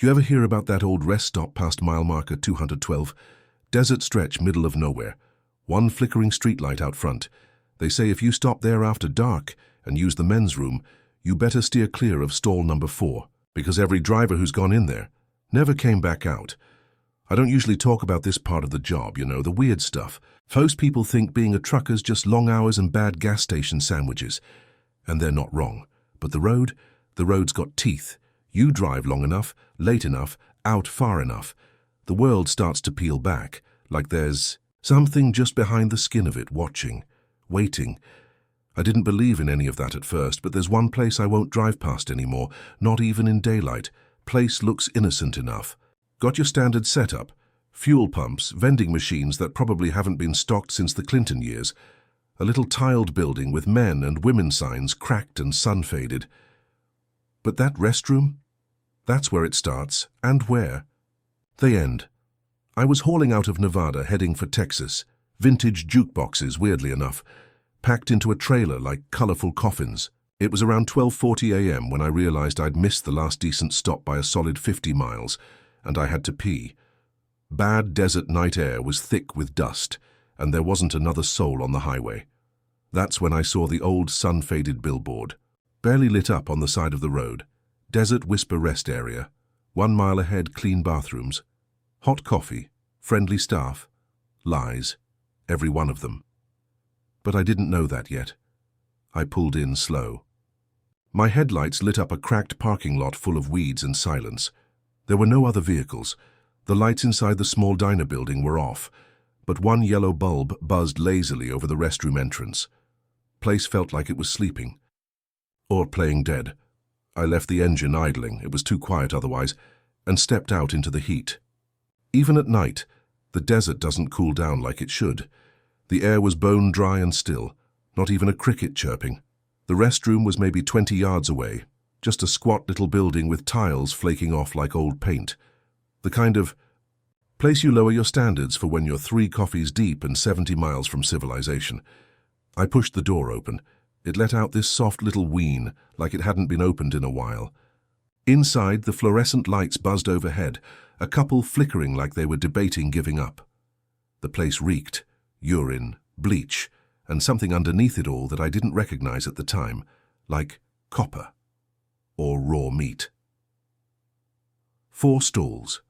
You ever hear about that old rest stop past mile marker 212? Desert stretch, middle of nowhere. One flickering streetlight out front. They say if you stop there after dark and use the men's room, you better steer clear of stall number 4, because every driver who's gone in there never came back out. I don't usually talk about this part of the job, you know, the weird stuff. Most people think being a trucker's just long hours and bad gas station sandwiches. And they're not wrong. But the road's got teeth. You drive long enough, late enough, out far enough. The world starts to peel back, like there's something just behind the skin of it, watching, waiting. I didn't believe in any of that at first, but there's one place I won't drive past anymore, not even in daylight. Place looks innocent enough. Got your standard setup, fuel pumps, vending machines that probably haven't been stocked since the Clinton years, a little tiled building with men and women signs cracked and sun-faded. But that restroom? That's where it starts, and where they end. I was hauling out of Nevada, heading for Texas. Vintage jukeboxes, weirdly enough, packed into a trailer like colorful coffins. It was around 12:40 a.m. when I realized I'd missed the last decent stop by a solid 50 miles, and I had to pee. Bad desert night air was thick with dust, and there wasn't another soul on the highway. That's when I saw the old sun-faded billboard, barely lit up on the side of the road. Desert Whisper Rest Area. 1 mile ahead, clean bathrooms. Hot coffee, friendly staff. Lies, every one of them. But I didn't know that yet. I pulled in slow. My headlights lit up a cracked parking lot full of weeds and silence. There were no other vehicles. The lights inside the small diner building were off, but one yellow bulb buzzed lazily over the restroom entrance. Place felt like it was sleeping. Or playing dead. I left the engine idling, it was too quiet otherwise, and stepped out into the heat. Even at night, the desert doesn't cool down like it should. The air was bone dry and still, not even a cricket chirping. The restroom was maybe 20 yards away, just a squat little building with tiles flaking off like old paint. The kind of place you lower your standards for when you're 3 coffees deep and 70 miles from civilization. I pushed the door open. It let out this soft little wheeze, like it hadn't been opened in a while. Inside, the fluorescent lights buzzed overhead, a couple flickering like they were debating giving up. The place reeked, urine, bleach, and something underneath it all that I didn't recognize at the time, like copper or raw meat. 4 stalls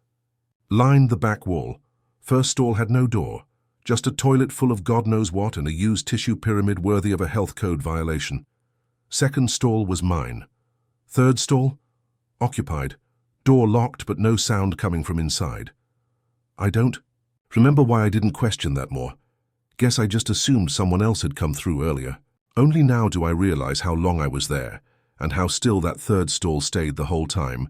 lined the back wall. First stall had no door, just a toilet full of God knows what and a used tissue pyramid worthy of a health code violation. Second stall was mine. Third stall? Occupied. Door locked but no sound coming from inside. I don't remember why I didn't question that more. Guess I just assumed someone else had come through earlier. Only now do I realize how long I was there, and how still that third stall stayed the whole time.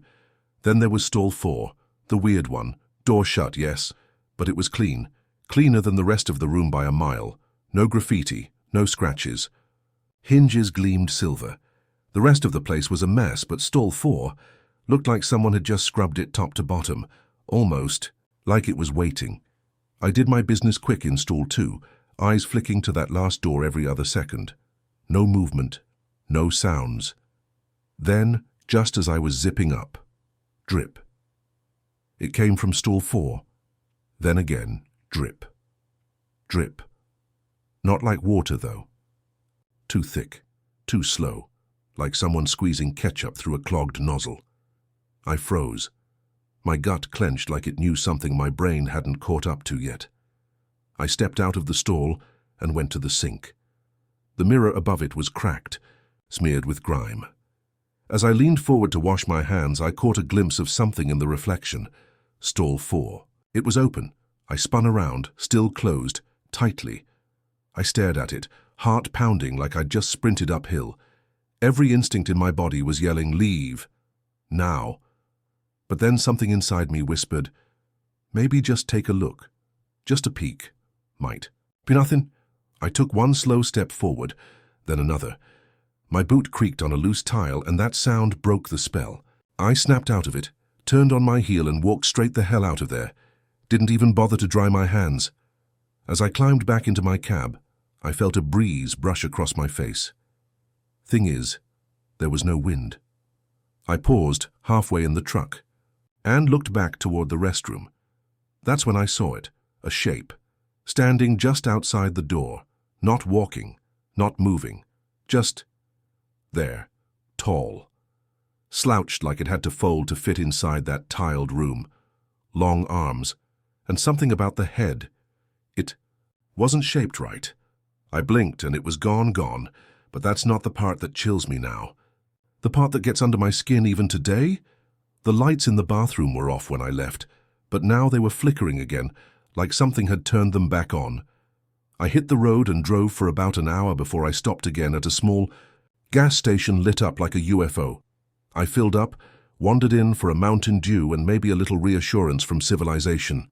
Then there was stall 4, the weird one. Door shut, yes, but it was clean. Cleaner than the rest of the room by a mile. No graffiti, no scratches. Hinges gleamed silver. The rest of the place was a mess, but stall 4 looked like someone had just scrubbed it top to bottom, almost like it was waiting. I did my business quick in stall 2, eyes flicking to that last door every other second. No movement, no sounds. Then, just as I was zipping up, drip. It came from stall 4. Then again, drip. Drip. Not like water, though. Too thick, too slow, like someone squeezing ketchup through a clogged nozzle. I froze. My gut clenched like it knew something my brain hadn't caught up to yet. I stepped out of the stall and went to the sink. The mirror above it was cracked, smeared with grime. As I leaned forward to wash my hands, I caught a glimpse of something in the reflection. Stall 4. It was open. I spun around, still closed, tightly. I stared at it, heart pounding like I'd just sprinted uphill. Every instinct in my body was yelling, "Leave. Now." But then something inside me whispered, "Maybe just take a look. Just a peek. Might be nothing." I took one slow step forward, then another. My boot creaked on a loose tile, and that sound broke the spell. I snapped out of it, turned on my heel and walked straight the hell out of there. Didn't even bother to dry my hands. As I climbed back into my cab, I felt a breeze brush across my face. Thing is, there was no wind. I paused halfway in the truck. and looked back toward the restroom. That's when I saw it, a shape, standing just outside the door, not walking, not moving, just there, tall, slouched like it had to fold to fit inside that tiled room, long arms, and something about the head. It wasn't shaped right. I blinked and it was gone, but that's not the part that chills me now. The part that gets under my skin even today? The lights in the bathroom were off when I left, but now they were flickering again, like something had turned them back on. I hit the road and drove for about an hour before I stopped again at a small gas station lit up like a UFO. I filled up, wandered in for a Mountain Dew and maybe a little reassurance from civilization.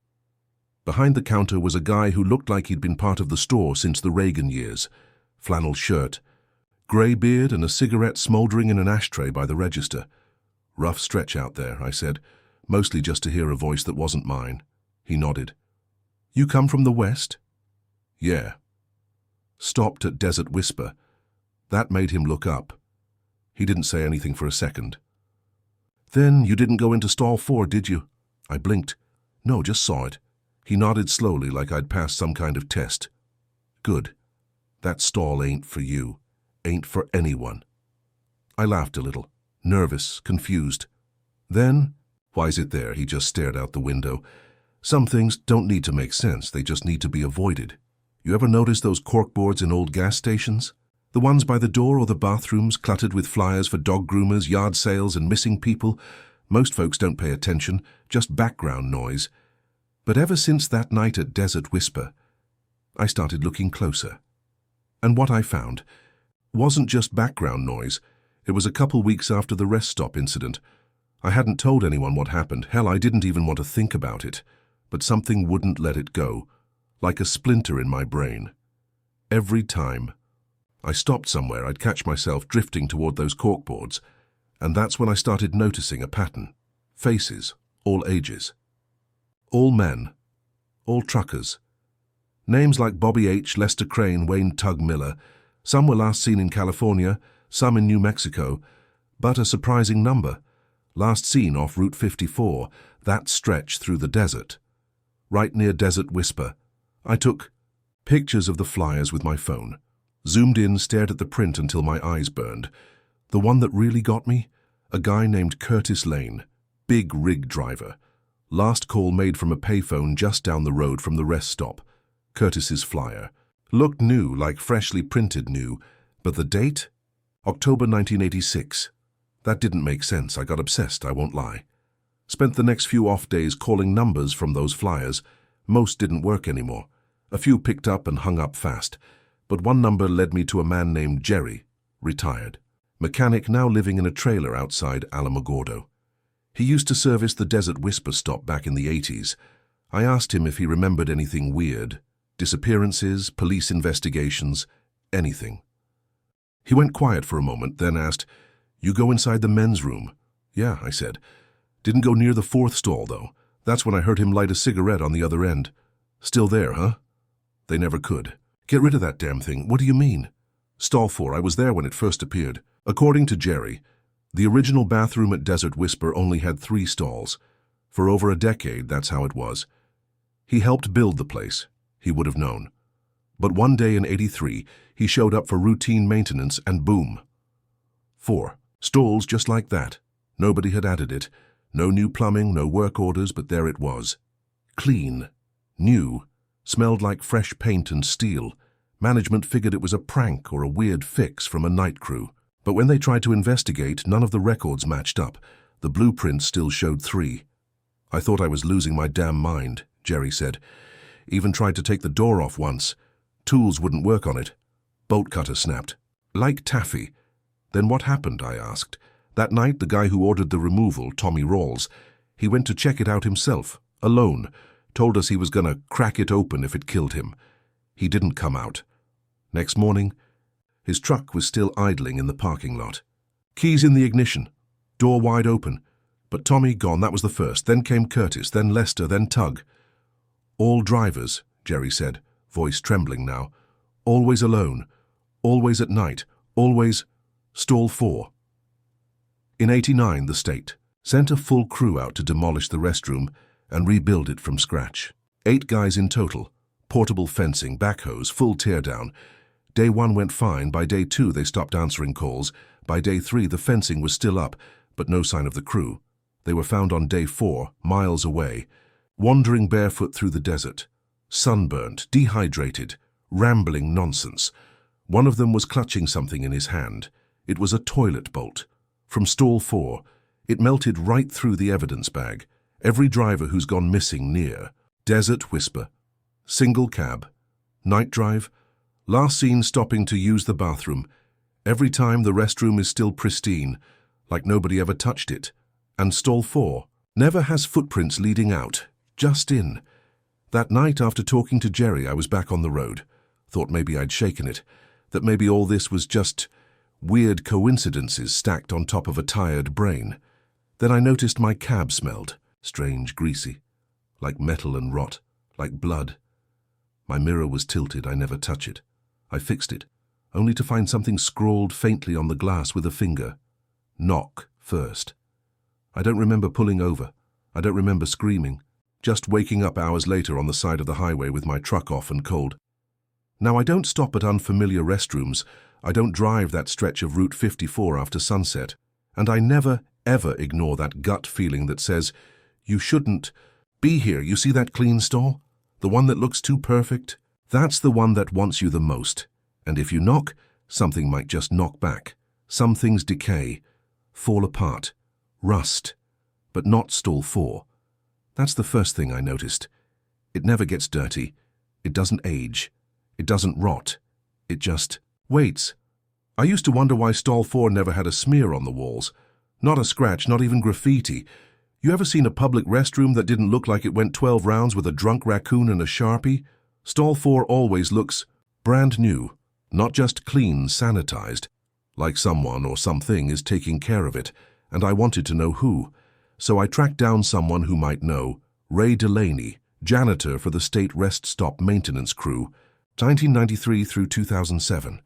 Behind the counter was a guy who looked like he'd been part of the store since the Reagan years. Flannel shirt, grey beard and a cigarette smoldering in an ashtray by the register. Rough stretch out there, I said, mostly just to hear a voice that wasn't mine. He nodded. You come from the West? Yeah. Stopped at Desert Whisper. That made him look up. He didn't say anything for a second. Then you didn't go into stall 4, did you? I blinked. No, just saw it. He nodded slowly like I'd passed some kind of test. Good. That stall ain't for you. Ain't for anyone. I laughed a little, nervous, confused. Then, why's it there? He just stared out the window. Some things don't need to make sense, they just need to be avoided. You ever notice those corkboards in old gas stations? The ones by the door or the bathrooms cluttered with flyers for dog groomers, yard sales and missing people? Most folks don't pay attention, just background noise. But ever since that night at Desert Whisper, I started looking closer. And what I found wasn't just background noise. It was a couple weeks after the rest stop incident. I hadn't told anyone what happened. Hell, I didn't even want to think about it. But something wouldn't let it go, like a splinter in my brain. Every time I stopped somewhere, I'd catch myself drifting toward those corkboards, and that's when I started noticing a pattern. Faces, all ages. All men, all truckers. Names like Bobby H., Lester Crane, Wayne Tug Miller. Some were last seen in California, some in New Mexico, but a surprising number. Last seen off Route 54, that stretch through the desert. Right near Desert Whisper. I took pictures of the flyers with my phone. Zoomed in, stared at the print until my eyes burned. The one that really got me? A guy named Curtis Lane, big rig driver. Last call made from a payphone just down the road from the rest stop. Curtis's flyer. Looked new, like freshly printed new, but the date? October 1986. That didn't make sense. I got obsessed, I won't lie. Spent the next few off days calling numbers from those flyers. Most didn't work anymore. A few picked up and hung up fast. But one number led me to a man named Jerry, retired. Mechanic now living in a trailer outside Alamogordo. He used to service the Desert Whisper stop back in the 80s. I asked him if he remembered anything weird. Disappearances, police investigations, anything. He went quiet for a moment, then asked, You go inside the men's room? Yeah, I said. Didn't go near the 4th stall, though. That's when I heard him light a cigarette on the other end. Still there, huh? They never could. Get rid of that damn thing. What do you mean? Stall 4, I was there when it first appeared. According to Jerry, the original bathroom at Desert Whisper only had 3 stalls. For over a decade, that's how it was. He helped build the place. He would have known. But one day in '83, he showed up for routine maintenance and boom. 4 stalls just like that. Nobody had added it. No new plumbing, no work orders, but there it was. Clean. New. Smelled like fresh paint and steel. Management figured it was a prank or a weird fix from a night crew. But when they tried to investigate, none of the records matched up. The blueprint still showed 3. I thought I was losing my damn mind, Jerry said. Even tried to take the door off once. Tools wouldn't work on it. Bolt cutter snapped. Like taffy. Then what happened, I asked. That night, the guy who ordered the removal, Tommy Rawls, he went to check it out himself, alone. Told us he was gonna crack it open if it killed him. He didn't come out. Next morning, his truck was still idling in the parking lot. Keys in the ignition. Door wide open. But Tommy gone, that was the first. Then came Curtis, then Lester, then Tug. All drivers, Jerry said, voice trembling now. Always alone. Always at night. Always stall 4. In '89, the state. Sent a full crew out to demolish the restroom and rebuild it from scratch. 8 guys in total, portable fencing, backhoes, full teardown. Day 1 went fine. By day 2 they stopped answering calls. By day 3 the fencing was still up, but no sign of the crew. They were found on day 4, miles away, wandering barefoot through the desert, sunburnt, dehydrated, rambling nonsense. One of them was clutching something in his hand. It was a toilet bolt. From stall 4, it melted right through the evidence bag. Every driver who's gone missing near. Desert Whisper. Single cab. Night drive. Last seen stopping to use the bathroom. Every time the restroom is still pristine, like nobody ever touched it. And stall 4 never has footprints leading out, just in. That night after talking to Jerry, I was back on the road. Thought maybe I'd shaken it, that maybe all this was just weird coincidences stacked on top of a tired brain. Then I noticed my cab smelled strange, greasy, like metal and rot, like blood. My mirror was tilted. I never touch it. I fixed it, only to find something scrawled faintly on the glass with a finger. Knock first. I don't remember pulling over. I don't remember screaming. Just waking up hours later on the side of the highway with my truck off and cold. Now, I don't stop at unfamiliar restrooms. I don't drive that stretch of Route 54 after sunset. And I never, ever ignore that gut feeling that says, you shouldn't be here. You see that clean stall? The one that looks too perfect? That's the one that wants you the most. And if you knock, something might just knock back. Some things decay, fall apart, rust, but not stall 4. That's the first thing I noticed. It never gets dirty. It doesn't age. It doesn't rot. It just waits. I used to wonder why stall 4 never had a smear on the walls. Not a scratch, not even graffiti. You ever seen a public restroom that didn't look like it went 12 rounds with a drunk raccoon and a Sharpie? Stall 4 always looks brand new, not just clean, sanitized, like someone or something is taking care of it, and I wanted to know who. So I tracked down someone who might know, Ray Delaney, janitor for the state rest stop maintenance crew, 1993 through 2007.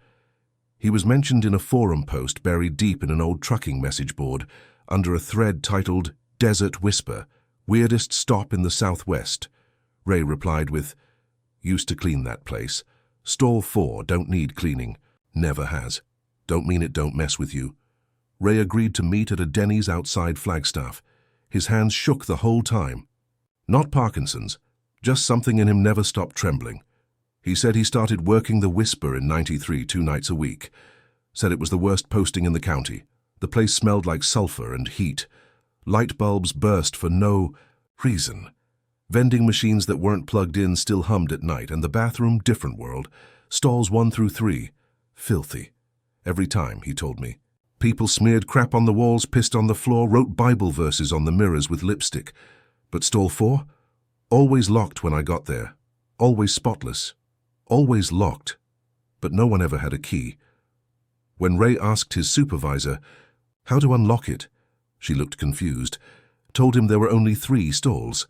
He was mentioned in a forum post buried deep in an old trucking message board under a thread titled Desert Whisper, Weirdest Stop in the Southwest. Ray replied with, used to clean that place. Stall 4 don't need cleaning. Never has. Don't mean it don't mess with you. Ray agreed to meet at a Denny's outside Flagstaff. His hands shook the whole time. Not Parkinson's, just something in him never stopped trembling. He said he started working the Whisper in '93 2 nights a week. Said it was the worst posting in the county. The place smelled like sulfur and heat. Light bulbs burst for no reason. Vending machines that weren't plugged in still hummed at night, and the bathroom, different world. Stalls 1 through 3, filthy. Every time, he told me. People smeared crap on the walls, pissed on the floor, wrote Bible verses on the mirrors with lipstick. But stall 4? Always locked when I got there. Always spotless. Always locked. But no one ever had a key. When Ray asked his supervisor how to unlock it, she looked confused, told him there were only 3 stalls.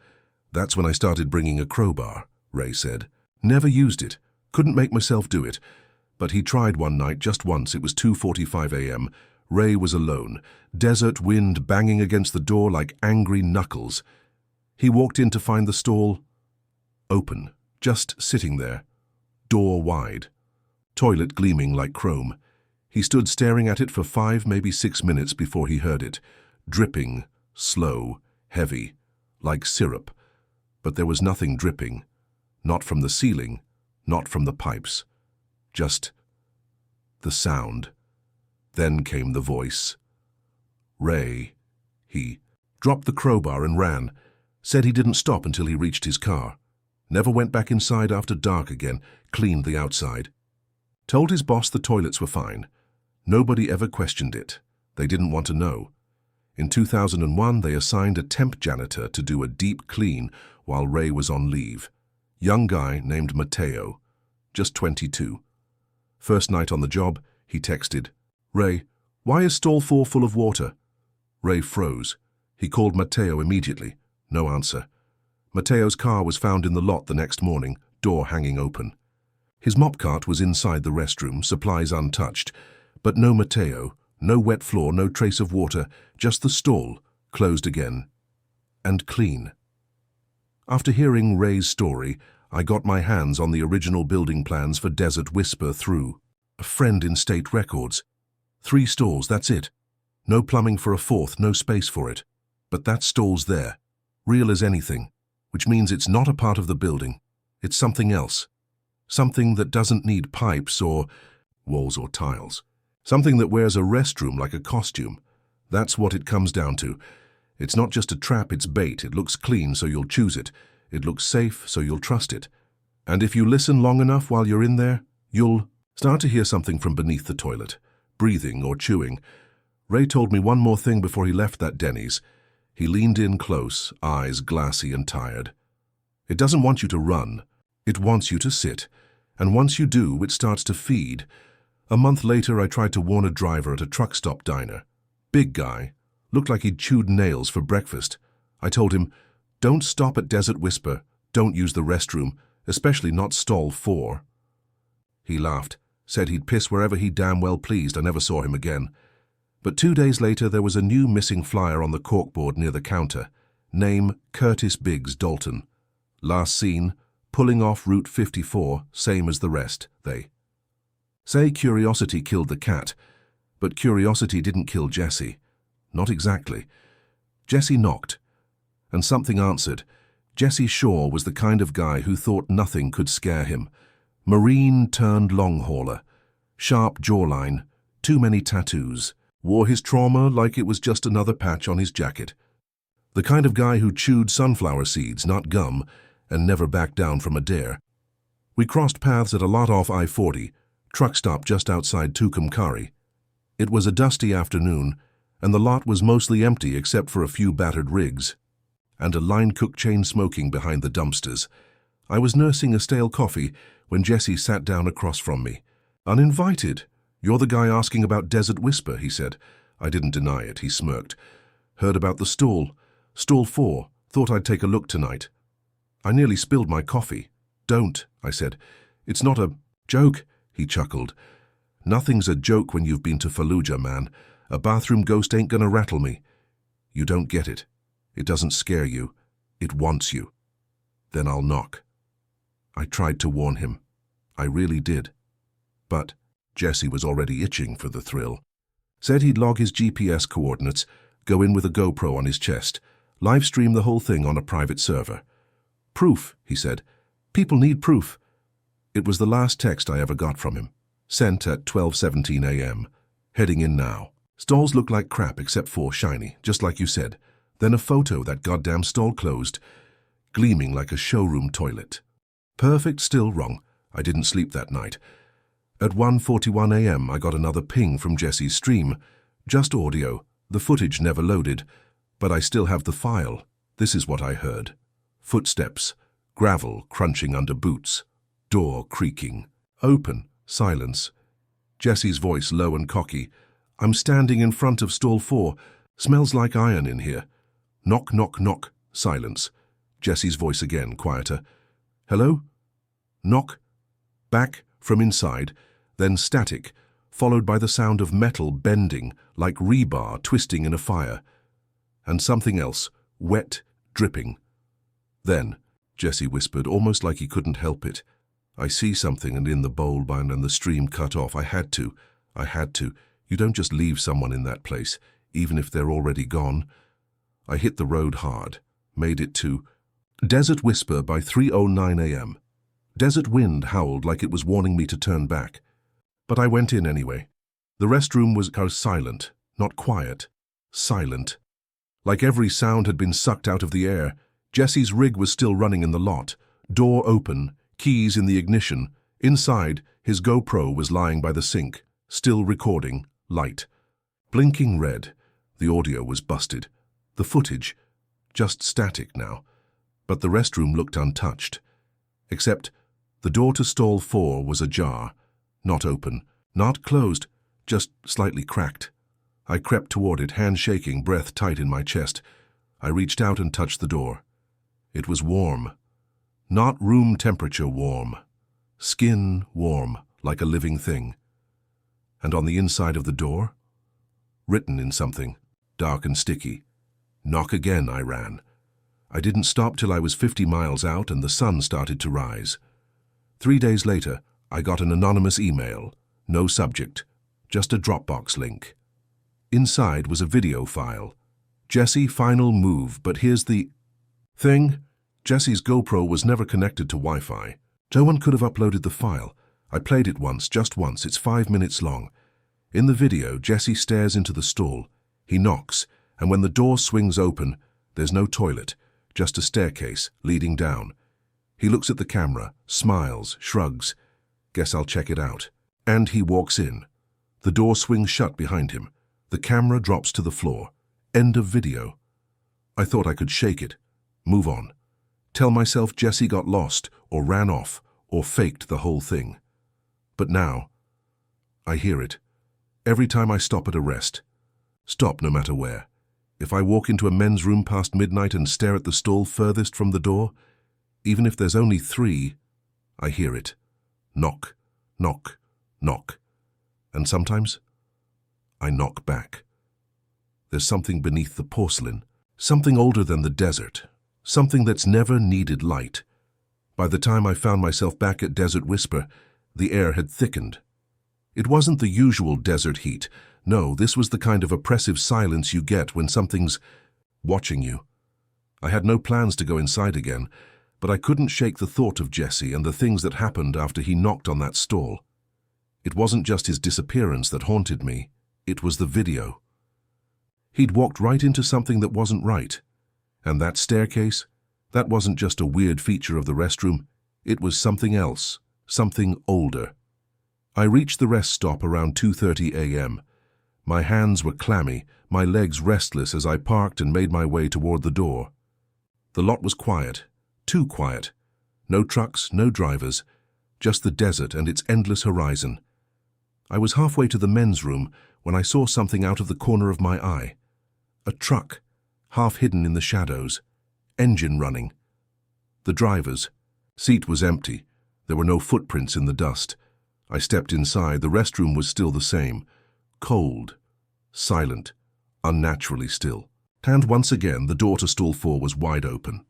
That's when I started bringing a crowbar, Ray said. Never used it. Couldn't make myself do it. But he tried one night, just once. It was 2:45 a.m. Ray was alone, desert wind banging against the door like angry knuckles. He walked in to find the stall open, just sitting there, door wide, toilet gleaming like chrome. He stood staring at it for 5, maybe 6 minutes before he heard it, dripping, slow, heavy, like syrup. But there was nothing dripping, not from the ceiling, not from the pipes, just the sound. Then came the voice. Ray. He dropped the crowbar and ran, said he didn't stop until he reached his car. Never went back inside after dark again, cleaned the outside. Told his boss the toilets were fine. Nobody ever questioned it. They didn't want to know. In 2001, they assigned a temp janitor to do a deep clean while Ray was on leave. Young guy named Mateo, just 22. First night on the job, he texted, Ray, why is stall 4 full of water? Ray froze. He called Mateo immediately. No answer. Mateo's car was found in the lot the next morning, door hanging open. His mop cart was inside the restroom, supplies untouched. But no Mateo, no wet floor, no trace of water, just the stall, closed again, and clean. After hearing Ray's story, I got my hands on the original building plans for Desert Whisper through a friend in state records. 3 stalls, that's it. No plumbing for a 4th, no space for it. But that stall's there, real as anything, which means it's not a part of the building. It's something else. Something that doesn't need pipes or walls or tiles. Something that wears a restroom like a costume. That's what it comes down to. It's not just a trap, it's bait. It looks clean, so you'll choose it. It looks safe, so you'll trust it. And if you listen long enough while you're in there, you'll start to hear something from beneath the toilet, breathing or chewing. Ray told me one more thing before he left that Denny's. He leaned in close, eyes glassy and tired. It doesn't want you to run. It wants you to sit. And once you do, it starts to feed. A month later, I tried to warn a driver at a truck stop diner. Big guy. Looked like he'd chewed nails for breakfast. I told him, don't stop at Desert Whisper. Don't use the restroom, especially not stall 4. He laughed, said he'd piss wherever he damn well pleased. I never saw him again. But 2 days later, there was a new missing flyer on the corkboard near the counter. Name, Curtis Biggs, Dalton. Last seen, pulling off Route 54, same as the rest, they say. Curiosity killed the cat, but curiosity didn't kill Jesse. Not exactly. Jesse knocked, and something answered. Jesse Shaw was the kind of guy who thought nothing could scare him. Marine turned long hauler. Sharp jawline, too many tattoos. Wore his trauma like it was just another patch on his jacket. The kind of guy who chewed sunflower seeds, not gum, and never backed down from a dare. We crossed paths at a lot off I-40, truck stop just outside Tucumcari. It was a dusty afternoon, and the lot was mostly empty except for a few battered rigs, and a line cook chain smoking behind the dumpsters. I was nursing a stale coffee when Jesse sat down across from me. Uninvited. You're the guy asking about Desert Whisper, he said. I didn't deny it, he smirked. Heard about the stall. Stall 4. Thought I'd take a look tonight. I nearly spilled my coffee. Don't, I said. It's not a joke, he chuckled. Nothing's a joke when you've been to Fallujah, man. A bathroom ghost ain't gonna rattle me. You don't get it. It doesn't scare you. It wants you. Then I'll knock. I tried to warn him. I really did. But Jesse was already itching for the thrill. Said he'd log his GPS coordinates, go in with a GoPro on his chest, live stream the whole thing on a private server. Proof, he said. People need proof. It was the last text I ever got from him. Sent at 12:17 a.m. Heading in now. Stalls look like crap except for shiny, just like you said. Then a photo, that goddamn stall closed, gleaming like a showroom toilet. Perfect, still wrong. I didn't sleep that night. At 1:41 a.m. I got another ping from Jesse's stream. Just audio. The footage never loaded, but I still have the file. This is what I heard. Footsteps, gravel crunching under boots, door creaking. Open, silence. Jesse's voice low and cocky. I'm standing in front of stall 4. Smells like iron in here. Knock, knock, knock. Silence. Jesse's voice again, quieter. Hello? Knock. Back from inside, then static, followed by the sound of metal bending, like rebar twisting in a fire. And something else, wet, dripping. Then, Jesse whispered, almost like he couldn't help it. I see something, and in the bowl bind and the stream cut off. I had to. You don't just leave someone in that place, even if they're already gone. I hit the road hard, made it to Desert Whisper by 3:09 a.m. Desert wind howled like it was warning me to turn back. But I went in anyway. The restroom was silent, not quiet, silent. Like every sound had been sucked out of the air. Jesse's rig was still running in the lot, door open, keys in the ignition. Inside, his GoPro was lying by the sink, still recording, light. Blinking red. The audio was busted. The footage, just static now. But the restroom looked untouched. Except the door to stall 4 was ajar, not open, not closed, just slightly cracked. I crept toward it, hand shaking, breath tight in my chest. I reached out and touched the door. It was warm. Not room temperature warm. Skin warm, like a living thing. And on the inside of the door, written in something, dark and sticky, Knock again, I ran. I didn't stop till I was 50 miles out and the sun started to rise. 3 days later, I got an anonymous email. No subject, just a Dropbox link. Inside was a video file. Jesse, final move, but here's the thing. Jesse's GoPro was never connected to Wi-Fi. No one could have uploaded the file. I played it once, just once. It's 5 minutes long. In the video, Jesse stares into the stall. He knocks, and when the door swings open, there's no toilet, just a staircase leading down. He looks at the camera, smiles, shrugs. Guess I'll check it out. And he walks in. The door swings shut behind him. The camera drops to the floor. End of video. I thought I could shake it, move on. Tell myself Jesse got lost, or ran off, or faked the whole thing. But now, I hear it. Every time I stop at a rest. Stop no matter where. If I walk into a men's room past midnight and stare at the stall furthest from the door, even if there's only 3, I hear it. Knock, knock, knock. And sometimes, I knock back. There's something beneath the porcelain, something older than the desert, something that's never needed light. By the time I found myself back at Desert Whisper, the air had thickened. It wasn't the usual desert heat. No, this was the kind of oppressive silence you get when something's watching you. I had no plans to go inside again, but I couldn't shake the thought of Jesse and the things that happened after he knocked on that stall. It wasn't just his disappearance that haunted me, it was the video. He'd walked right into something that wasn't right. And that staircase, that wasn't just a weird feature of the restroom, it was something else, something older. I reached the rest stop around 2:30 a.m. My hands were clammy, my legs restless as I parked and made my way toward the door. The lot was quiet, too quiet. No trucks, no drivers, just the desert and its endless horizon. I was halfway to the men's room when I saw something out of the corner of my eye. A truck, half hidden in the shadows, engine running. The driver's seat was empty. There were no footprints in the dust. I stepped inside. The restroom was still the same. Cold, silent, unnaturally still. And once again, the door to stall 4 was wide open.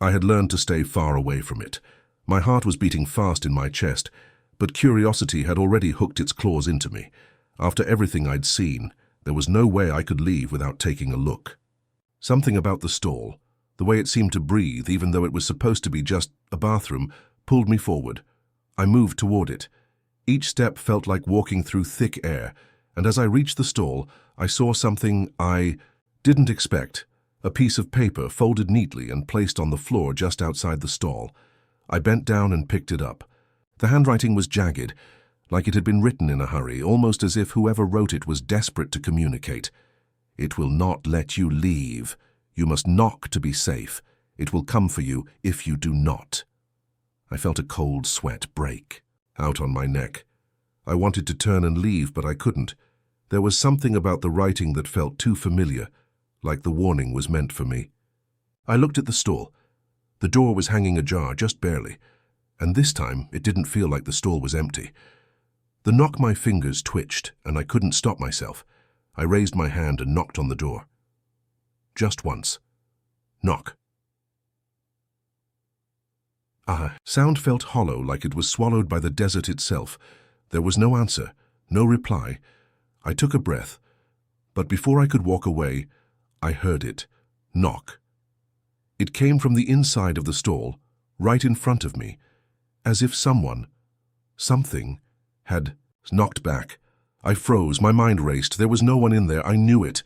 I had learned to stay far away from it. My heart was beating fast in my chest, but curiosity had already hooked its claws into me. After everything I'd seen, there was no way I could leave without taking a look. Something about the stall, the way it seemed to breathe, even though it was supposed to be just a bathroom, pulled me forward. I moved toward it. Each step felt like walking through thick air, and as I reached the stall, I saw something I didn't expect, a piece of paper folded neatly and placed on the floor just outside the stall. I bent down and picked it up. The handwriting was jagged, like it had been written in a hurry, almost as if whoever wrote it was desperate to communicate. It will not let you leave. You must knock to be safe. It will come for you if you do not. I felt a cold sweat break out on my neck. I wanted to turn and leave, but I couldn't. There was something about the writing that felt too familiar, like the warning was meant for me. I looked at the stall. The door was hanging ajar, just barely, and this time it didn't feel like the stall was empty. The knock my fingers twitched, and I couldn't stop myself. I raised my hand and knocked on the door. Just once. Knock. Sound felt hollow, like it was swallowed by the desert itself. There was no answer, no reply. I took a breath, but before I could walk away, I heard it. Knock. It came from the inside of the stall, right in front of me, as if something, had knocked back. I froze, my mind raced. There was no one in there, I knew it.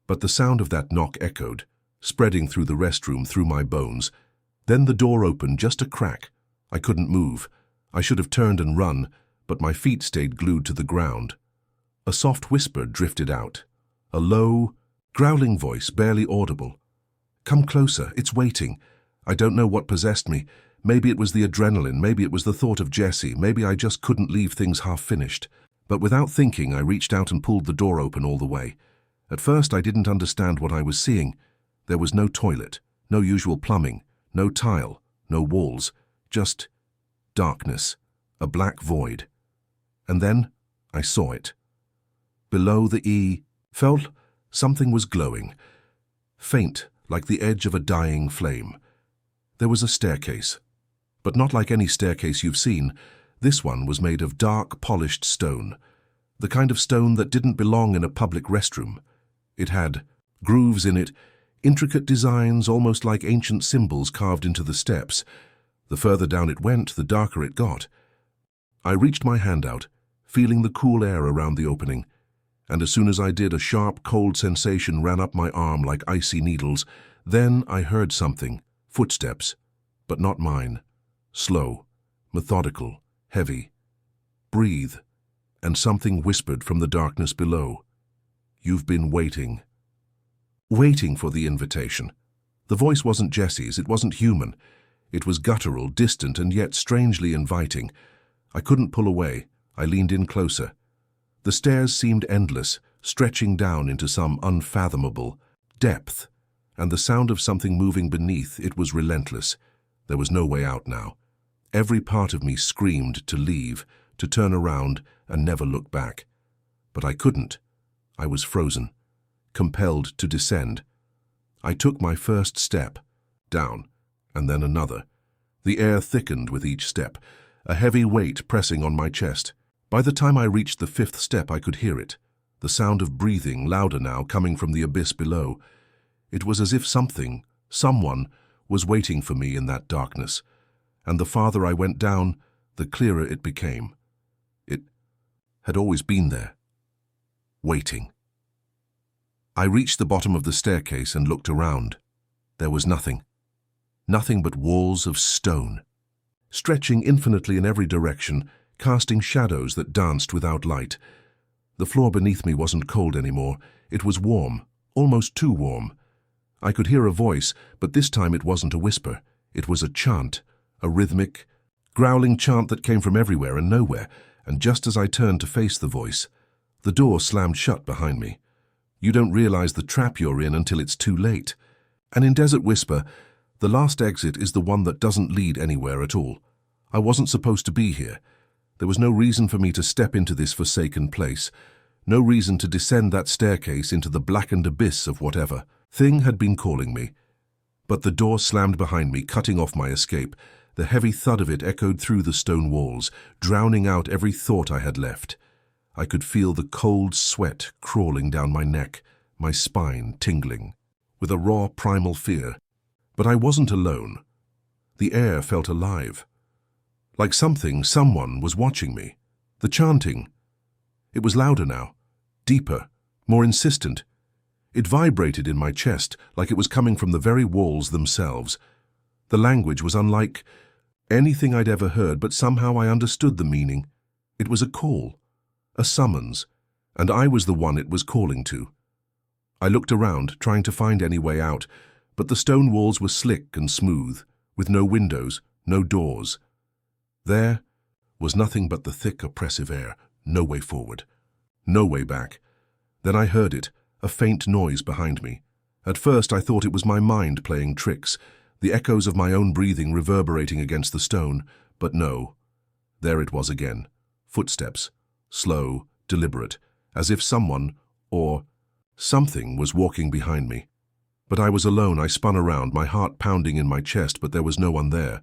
But the sound of that knock echoed, spreading through the restroom, through my bones. Then the door opened, just a crack. I couldn't move. I should have turned and run, but my feet stayed glued to the ground. A soft whisper drifted out. A low, growling voice, barely audible. Come closer, it's waiting. I don't know what possessed me. Maybe it was the adrenaline, maybe it was the thought of Jesse, maybe I just couldn't leave things half-finished. But without thinking, I reached out and pulled the door open all the way. At first, I didn't understand what I was seeing. There was no toilet, no usual plumbing, no tile, no walls, just darkness, a black void. And then I saw it. Below the felt something was glowing. faint like the edge of a dying flame. There was a staircase, but not like any staircase you've seen. This one was made of dark, polished stone, the kind of stone that didn't belong in a public restroom. It had grooves in it, intricate designs almost like ancient symbols carved into the steps. The further down it went, the darker it got. I reached my hand out, feeling the cool air around the opening, and as soon as I did, a sharp, cold sensation ran up my arm like icy needles. Then I heard something, footsteps, but not mine. Slow, methodical, heavy. Breathe, and something whispered from the darkness below. You've been waiting. Waiting for the invitation. The voice wasn't Jesse's, it wasn't human. It was guttural, distant, and yet strangely inviting. I couldn't pull away. I leaned in closer. The stairs seemed endless, stretching down into some unfathomable depth, and the sound of something moving beneath it was relentless. There was no way out now. Every part of me screamed to leave, to turn around and never look back. But I couldn't. I was frozen, compelled to descend. I took my first step, down, and then another. The air thickened with each step, a heavy weight pressing on my chest. By the time I reached the fifth step, I could hear it, the sound of breathing, louder now, coming from the abyss below. It was as if someone, was waiting for me in that darkness, and the farther I went down, the clearer it became. It had always been there, waiting. I reached the bottom of the staircase and looked around. There was nothing. Nothing but walls of stone, stretching infinitely in every direction, casting shadows that danced without light. The floor beneath me wasn't cold anymore. It was warm, almost too warm. I could hear a voice, but this time it wasn't a whisper. It was a chant, a rhythmic, growling chant that came from everywhere and nowhere, and just as I turned to face the voice, the door slammed shut behind me. You don't realize the trap you're in until it's too late. And in Desert Whisper, the last exit is the one that doesn't lead anywhere at all. I wasn't supposed to be here. There was no reason for me to step into this forsaken place, no reason to descend that staircase into the blackened abyss of whatever thing had been calling me. But the door slammed behind me, cutting off my escape. The heavy thud of it echoed through the stone walls, drowning out every thought I had left. I could feel the cold sweat crawling down my neck, my spine tingling, with a raw primal fear. But I wasn't alone. The air felt alive. Like someone was watching me. The chanting. It was louder now, deeper, more insistent. It vibrated in my chest like it was coming from the very walls themselves. The language was unlike anything I'd ever heard, but somehow I understood the meaning. It was a call, a summons, and I was the one it was calling to. I looked around, trying to find any way out, but the stone walls were slick and smooth, with no windows, no doors. There was nothing but the thick, oppressive air, no way forward, no way back. Then I heard it, a faint noise behind me. At first I thought it was my mind playing tricks, the echoes of my own breathing reverberating against the stone, but no. There it was again, footsteps, slow, deliberate, as if someone, or something, was walking behind me. But I was alone. I spun around, my heart pounding in my chest, but there was no one there.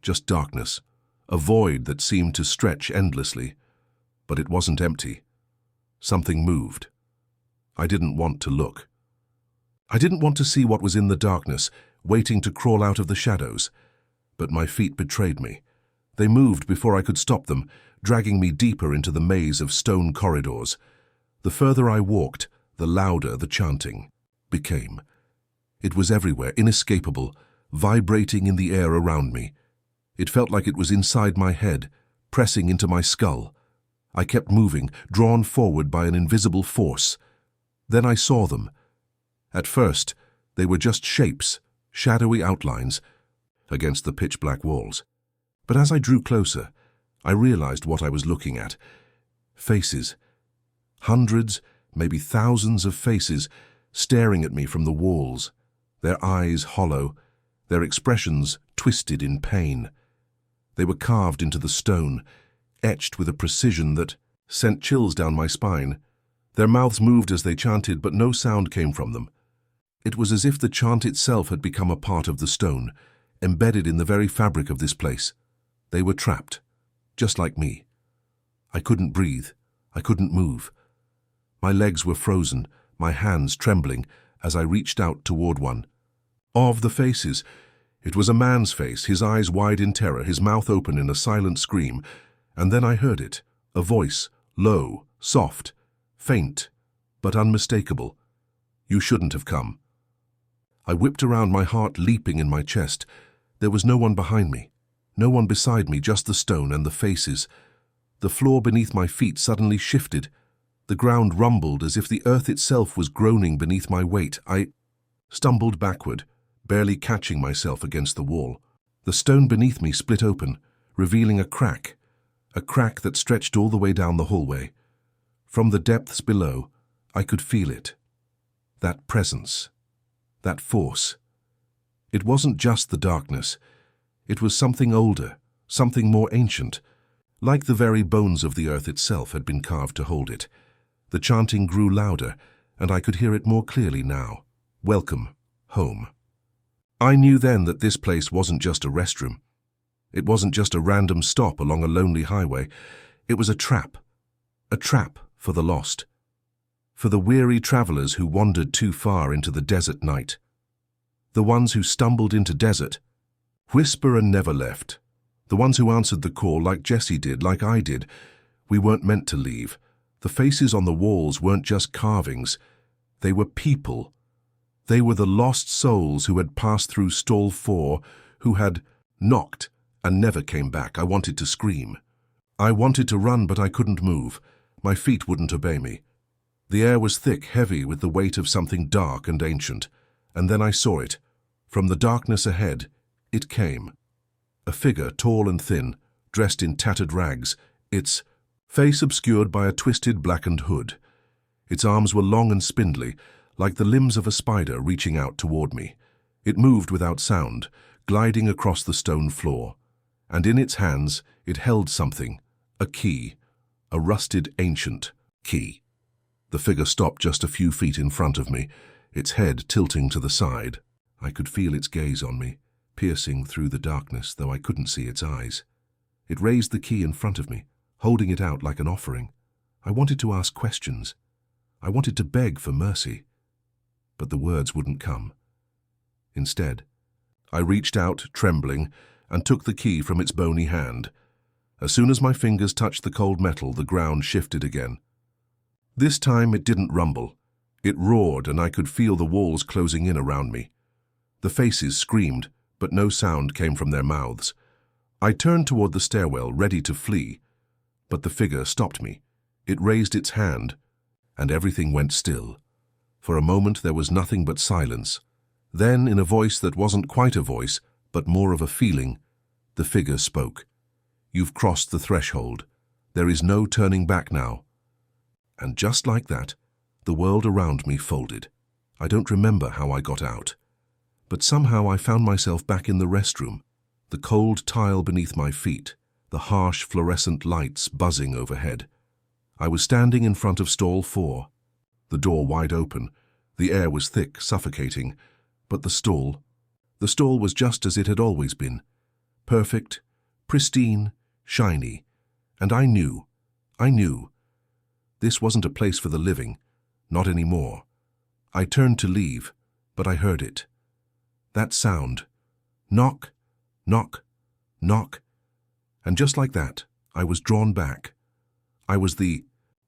Just darkness, a void that seemed to stretch endlessly. But it wasn't empty. Something moved. I didn't want to look. I didn't want to see what was in the darkness, waiting to crawl out of the shadows. But my feet betrayed me. They moved before I could stop them, dragging me deeper into the maze of stone corridors. The further I walked, the louder the chanting became. It was everywhere, inescapable, vibrating in the air around me. It felt like it was inside my head, pressing into my skull. I kept moving, drawn forward by an invisible force. Then I saw them. At first, they were just shapes, shadowy outlines, against the pitch-black walls. But as I drew closer, I realized what I was looking at. Faces. Hundreds, maybe thousands of faces, staring at me from the walls, their eyes hollow, their expressions twisted in pain. They were carved into the stone, etched with a precision that sent chills down my spine. Their mouths moved as they chanted, but no sound came from them. It was as if the chant itself had become a part of the stone, embedded in the very fabric of this place. They were trapped, just like me. I couldn't breathe. I couldn't move. My legs were frozen, my hands trembling as I reached out toward one. Of the faces, it was a man's face, his eyes wide in terror, his mouth open in a silent scream. And then I heard it, a voice, low, soft, faint, but unmistakable. You shouldn't have come. I whipped around, my heart leaping in my chest. There was no one behind me, no one beside me, just the stone and the faces. The floor beneath my feet suddenly shifted. The ground rumbled as if the earth itself was groaning beneath my weight. I stumbled backward, barely catching myself against the wall. The stone beneath me split open, revealing a crack that stretched all the way down the hallway. From the depths below, I could feel it. That presence, that force. It wasn't just the darkness. It was something older, something more ancient, like the very bones of the earth itself had been carved to hold it. The chanting grew louder, and I could hear it more clearly now. Welcome, home. I knew then that this place wasn't just a restroom. It wasn't just a random stop along a lonely highway. It was a trap for the lost, for the weary travelers who wandered too far into the desert night. The ones who stumbled into desert, whisper and never left. The ones who answered the call like Jesse did, like I did. We weren't meant to leave. The faces on the walls weren't just carvings. They were people. They were the lost souls who had passed through stall 4, who had knocked and never came back. I wanted to scream. I wanted to run, but I couldn't move. My feet wouldn't obey me. The air was thick, heavy with the weight of something dark and ancient. And then I saw it. From the darkness ahead, it came. A figure, tall and thin, dressed in tattered rags, its face obscured by a twisted blackened hood. Its arms were long and spindly, like the limbs of a spider reaching out toward me. It moved without sound, gliding across the stone floor. And in its hands, it held something, a key, a rusted ancient key. The figure stopped just a few feet in front of me, its head tilting to the side. I could feel its gaze on me, piercing through the darkness, though I couldn't see its eyes. It raised the key in front of me, holding it out like an offering. I wanted to ask questions. I wanted to beg for mercy. But the words wouldn't come. Instead, I reached out, trembling, and took the key from its bony hand. As soon as my fingers touched the cold metal, the ground shifted again. This time it didn't rumble. It roared, and I could feel the walls closing in around me. The faces screamed, but no sound came from their mouths. I turned toward the stairwell, ready to flee, but the figure stopped me. It raised its hand, and everything went still. For a moment there was nothing but silence. Then, in a voice that wasn't quite a voice, but more of a feeling, the figure spoke. "You've crossed the threshold. There is no turning back now." And just like that, the world around me folded. I don't remember how I got out. But somehow I found myself back in the restroom, the cold tile beneath my feet, the harsh fluorescent lights buzzing overhead. I was standing in front of stall 4, the door wide open. The air was thick, suffocating, but the stall was just as it had always been. Perfect, pristine, shiny. And I knew. This wasn't a place for the living, not anymore. I turned to leave, but I heard it. That sound. Knock, knock, knock. And just like that, I was drawn back. I was the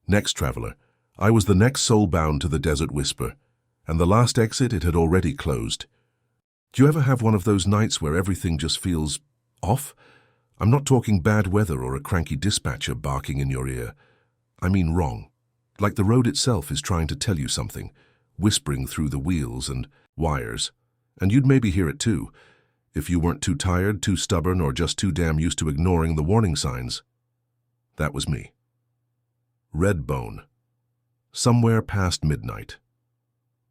next traveler. I was the next soul bound to the Desert Whisper, and the last exit it had already closed. Do you ever have one of those nights where everything just feels off? I'm not talking bad weather or a cranky dispatcher barking in your ear. I mean wrong. Like the road itself is trying to tell you something, whispering through the wheels and wires. And you'd maybe hear it too, if you weren't too tired, too stubborn, or just too damn used to ignoring the warning signs. That was me. Red Bone. Somewhere past midnight.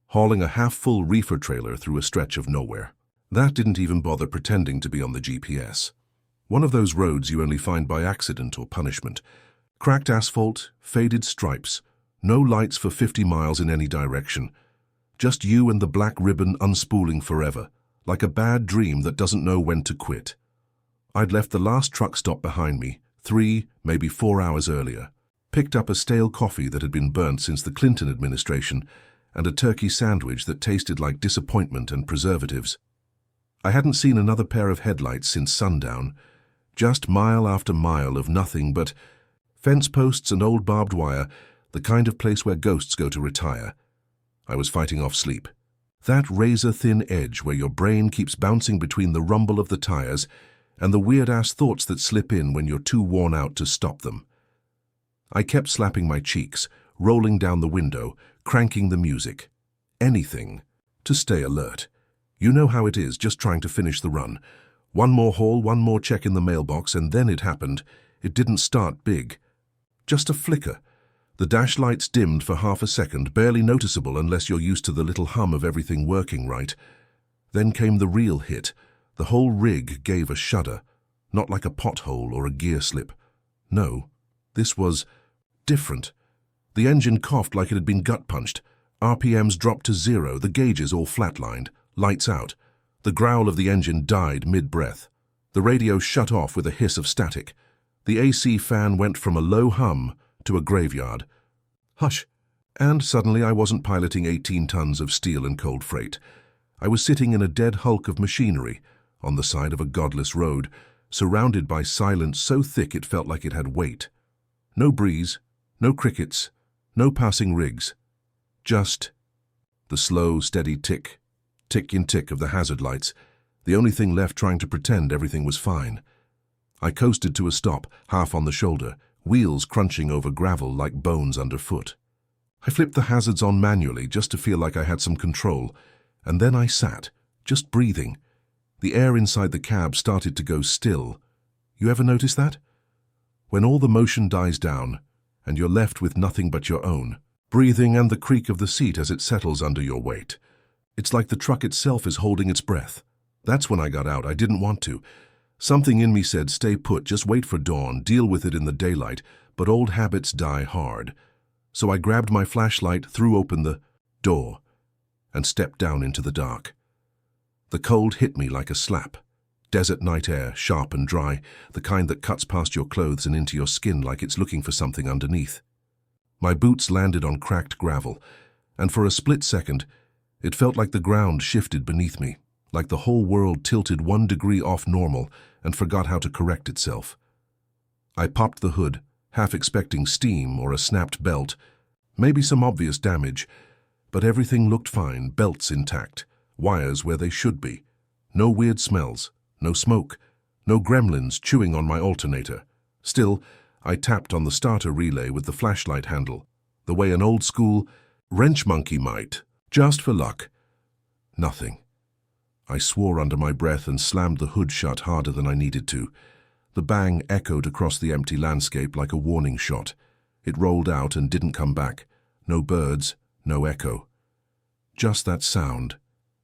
Hauling a half-full reefer trailer through a stretch of nowhere. That didn't even bother pretending to be on the GPS. One of those roads you only find by accident or punishment. Cracked asphalt, faded stripes, no lights for 50 miles in any direction. Just you and the black ribbon unspooling forever, like a bad dream that doesn't know when to quit. I'd left the last truck stop behind me, 3, maybe 4 hours earlier, picked up a stale coffee that had been burnt since the Clinton administration, and a turkey sandwich that tasted like disappointment and preservatives. I hadn't seen another pair of headlights since sundown, just mile after mile of nothing but fence posts and old barbed wire, the kind of place where ghosts go to retire. I was fighting off sleep. That razor-thin edge where your brain keeps bouncing between the rumble of the tires and the weird-ass thoughts that slip in when you're too worn out to stop them. I kept slapping my cheeks, rolling down the window, cranking the music. Anything to stay alert. You know how it is, just trying to finish the run. One more haul, one more check in the mailbox, and then it happened. It didn't start big. Just a flicker. The dash lights dimmed for half a second, barely noticeable unless you're used to the little hum of everything working right. Then came the real hit. The whole rig gave a shudder, not like a pothole or a gear slip. No, this was different. The engine coughed like it had been gut-punched. RPMs dropped to 0, the gauges all flatlined, lights out. The growl of the engine died mid-breath. The radio shut off with a hiss of static. The AC fan went from a low hum to a graveyard. Hush! And suddenly I wasn't piloting 18 tons of steel and cold freight. I was sitting in a dead hulk of machinery, on the side of a godless road, surrounded by silence so thick it felt like it had weight. No breeze, no crickets, no passing rigs. Just the slow, steady tick in tick of the hazard lights, the only thing left trying to pretend everything was fine. I coasted to a stop, half on the shoulder, wheels crunching over gravel like bones underfoot. I flipped the hazards on manually just to feel like I had some control, and then I sat, just breathing. The air inside the cab started to go still. You ever notice that? When all the motion dies down, and you're left with nothing but your own breathing and the creak of the seat as it settles under your weight. It's like the truck itself is holding its breath. That's when I got out. I didn't want to. Something in me said, stay put, just wait for dawn, deal with it in the daylight, but old habits die hard. So I grabbed my flashlight, threw open the door, and stepped down into the dark. The cold hit me like a slap. Desert night air, sharp and dry, the kind that cuts past your clothes and into your skin like it's looking for something underneath. My boots landed on cracked gravel, and for a split second, it felt like the ground shifted beneath me, like the whole world tilted 1 degree off normal and forgot how to correct itself. I popped the hood, half expecting steam or a snapped belt, maybe some obvious damage, but everything looked fine, belts intact, wires where they should be. No weird smells, no smoke, no gremlins chewing on my alternator. Still, I tapped on the starter relay with the flashlight handle, the way an old-school wrench monkey might, just for luck. Nothing. I swore under my breath and slammed the hood shut harder than I needed to. The bang echoed across the empty landscape like a warning shot. It rolled out and didn't come back. No birds, no echo. Just that sound,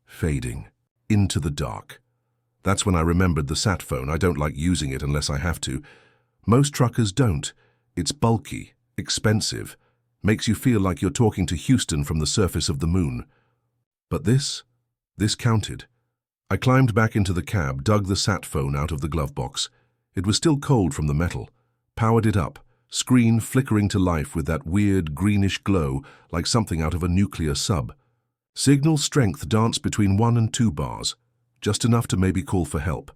fading, into the dark. That's when I remembered the sat phone. I don't like using it unless I have to. Most truckers don't. It's bulky, expensive, makes you feel like you're talking to Houston from the surface of the moon. But this counted. I climbed back into the cab, dug the sat phone out of the glove box. It was still cold from the metal. Powered it up, screen flickering to life with that weird greenish glow like something out of a nuclear sub. Signal strength danced between 1 and 2 bars, just enough to maybe call for help.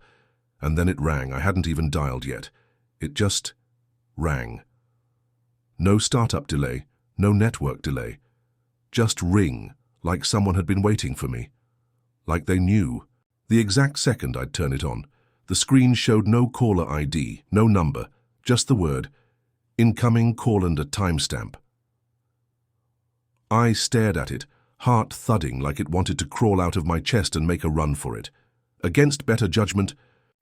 And then it rang. I hadn't even dialed yet. It just rang. No startup delay, no network delay. Just ring, like someone had been waiting for me. Like they knew. The exact second I'd turn it on, the screen showed no caller ID, no number, just the word, incoming call and a timestamp. I stared at it, heart thudding like it wanted to crawl out of my chest and make a run for it. Against better judgment,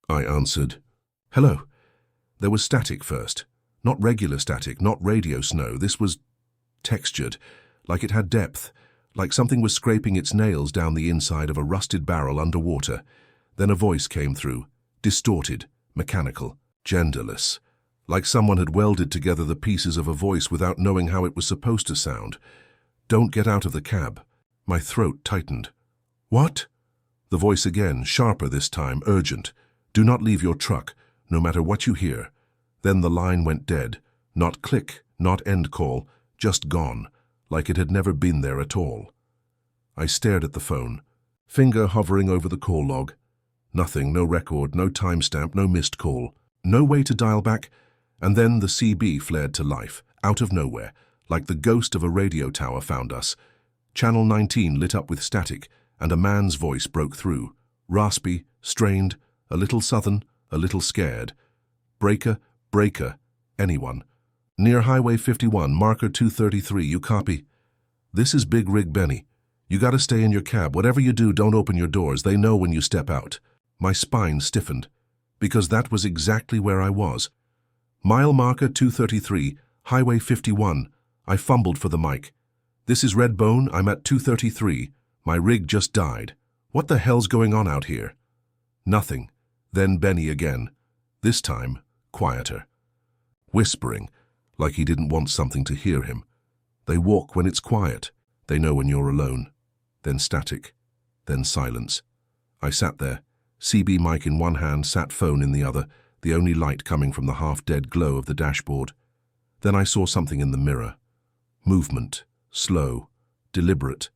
I answered, "Hello." There was static first. Not regular static, not radio snow. This was textured, like it had depth, like something was scraping its nails down the inside of a rusted barrel underwater. Then a voice came through, distorted, mechanical, genderless, like someone had welded together the pieces of a voice without knowing how it was supposed to sound. "Don't get out of the cab. My throat tightened. What? The voice again, sharper this time, urgent. Do not leave your truck, no matter what you hear. Then the line went dead. Not click, not end call, just gone, like it had never been there at all. I stared at the phone, finger hovering over the call log. Nothing, no record, no timestamp, no missed call. No way to dial back. And then the CB flared to life, out of nowhere, like the ghost of a radio tower found us. Channel 19 lit up with static, and a man's voice broke through. Raspy, strained, a little southern, a little scared. Breaker, breaker, anyone. Near Highway 51, marker 233, you copy? This is Big Rig Benny. You gotta stay in your cab. Whatever you do, don't open your doors. They know when you step out. My spine stiffened, because that was exactly where I was. Mile marker 233, Highway 51. I fumbled for the mic. This is Redbone, I'm at 233. My rig just died. What the hell's going on out here? Nothing. Then Benny again. This time, quieter. Whispering, like he didn't want something to hear him. They walk when it's quiet. They know when you're alone. Then static. Then silence. I sat there, CB mic in one hand, sat phone in the other, the only light coming from the half-dead glow of the dashboard. Then I saw something in the mirror. Movement, slow, deliberate,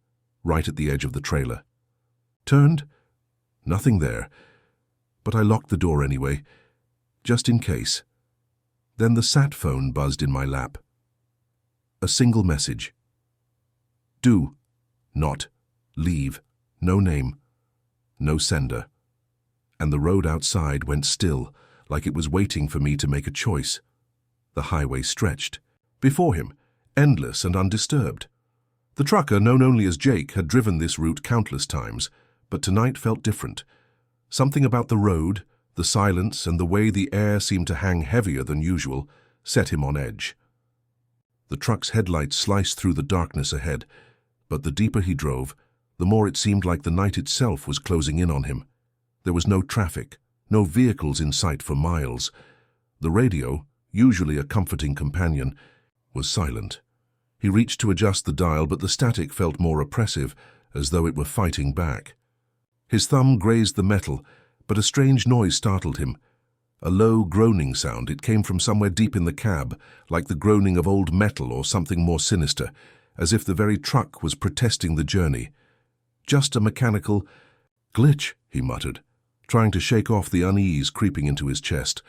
right at the edge of the trailer. Turned. Nothing there. But I locked the door anyway, just in case. Then the sat phone buzzed in my lap. A single message. Do not leave. No name. No sender. And the road outside went still, like it was waiting for me to make a choice. The highway stretched. Before him, endless and undisturbed. The trucker, known only as Jake, had driven this route countless times, but tonight felt different. Something about the road, the silence, and the way the air seemed to hang heavier than usual set him on edge. The truck's headlights sliced through the darkness ahead, but the deeper he drove, the more it seemed like the night itself was closing in on him. There was no traffic, no vehicles in sight for miles. The radio, usually a comforting companion, was silent. He reached to adjust the dial, but the static felt more oppressive, as though it were fighting back. His thumb grazed the metal, but a strange noise startled him. A low, groaning sound. It came from somewhere deep in the cab, like the groaning of old metal or something more sinister, as if the very truck was protesting the journey. Just a mechanical glitch, he muttered, trying to shake off the unease creeping into his chest.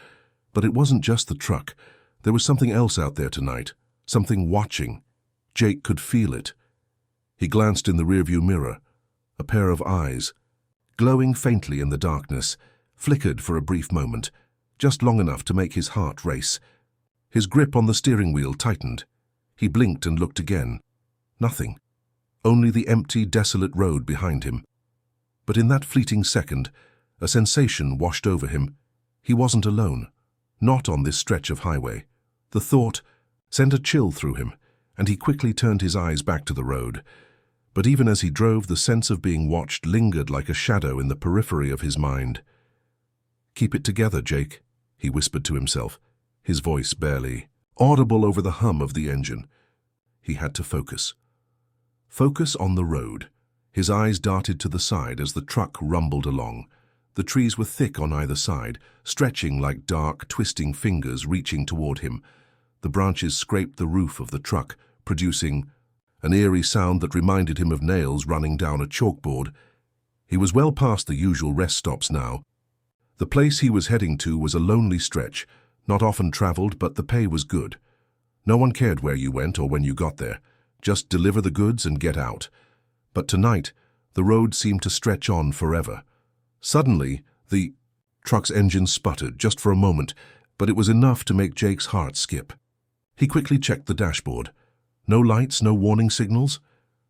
But it wasn't just the truck. There was something else out there tonight, something watching. Jake could feel it. He glanced in the rearview mirror. A pair of eyes, glowing faintly in the darkness, flickered for a brief moment, just long enough to make his heart race. His grip on the steering wheel tightened. He blinked and looked again. Nothing. Only the empty, desolate road behind him. But in that fleeting second, a sensation washed over him. He wasn't alone. Not on this stretch of highway. The thought sent a chill through him, and he quickly turned his eyes back to the road. But even as he drove, the sense of being watched lingered like a shadow in the periphery of his mind. "Keep it together, Jake," he whispered to himself, his voice barely audible over the hum of the engine. He had to focus. Focus on the road. His eyes darted to the side as the truck rumbled along. The trees were thick on either side, stretching like dark, twisting fingers reaching toward him. The branches scraped the roof of the truck, producing an eerie sound that reminded him of nails running down a chalkboard. He was well past the usual rest stops now. The place he was heading to was a lonely stretch, not often traveled, but the pay was good. No one cared where you went or when you got there. Just deliver the goods and get out. But tonight, the road seemed to stretch on forever. Suddenly, the truck's engine sputtered, just for a moment, but it was enough to make Jake's heart skip. He quickly checked the dashboard. No lights, no warning signals.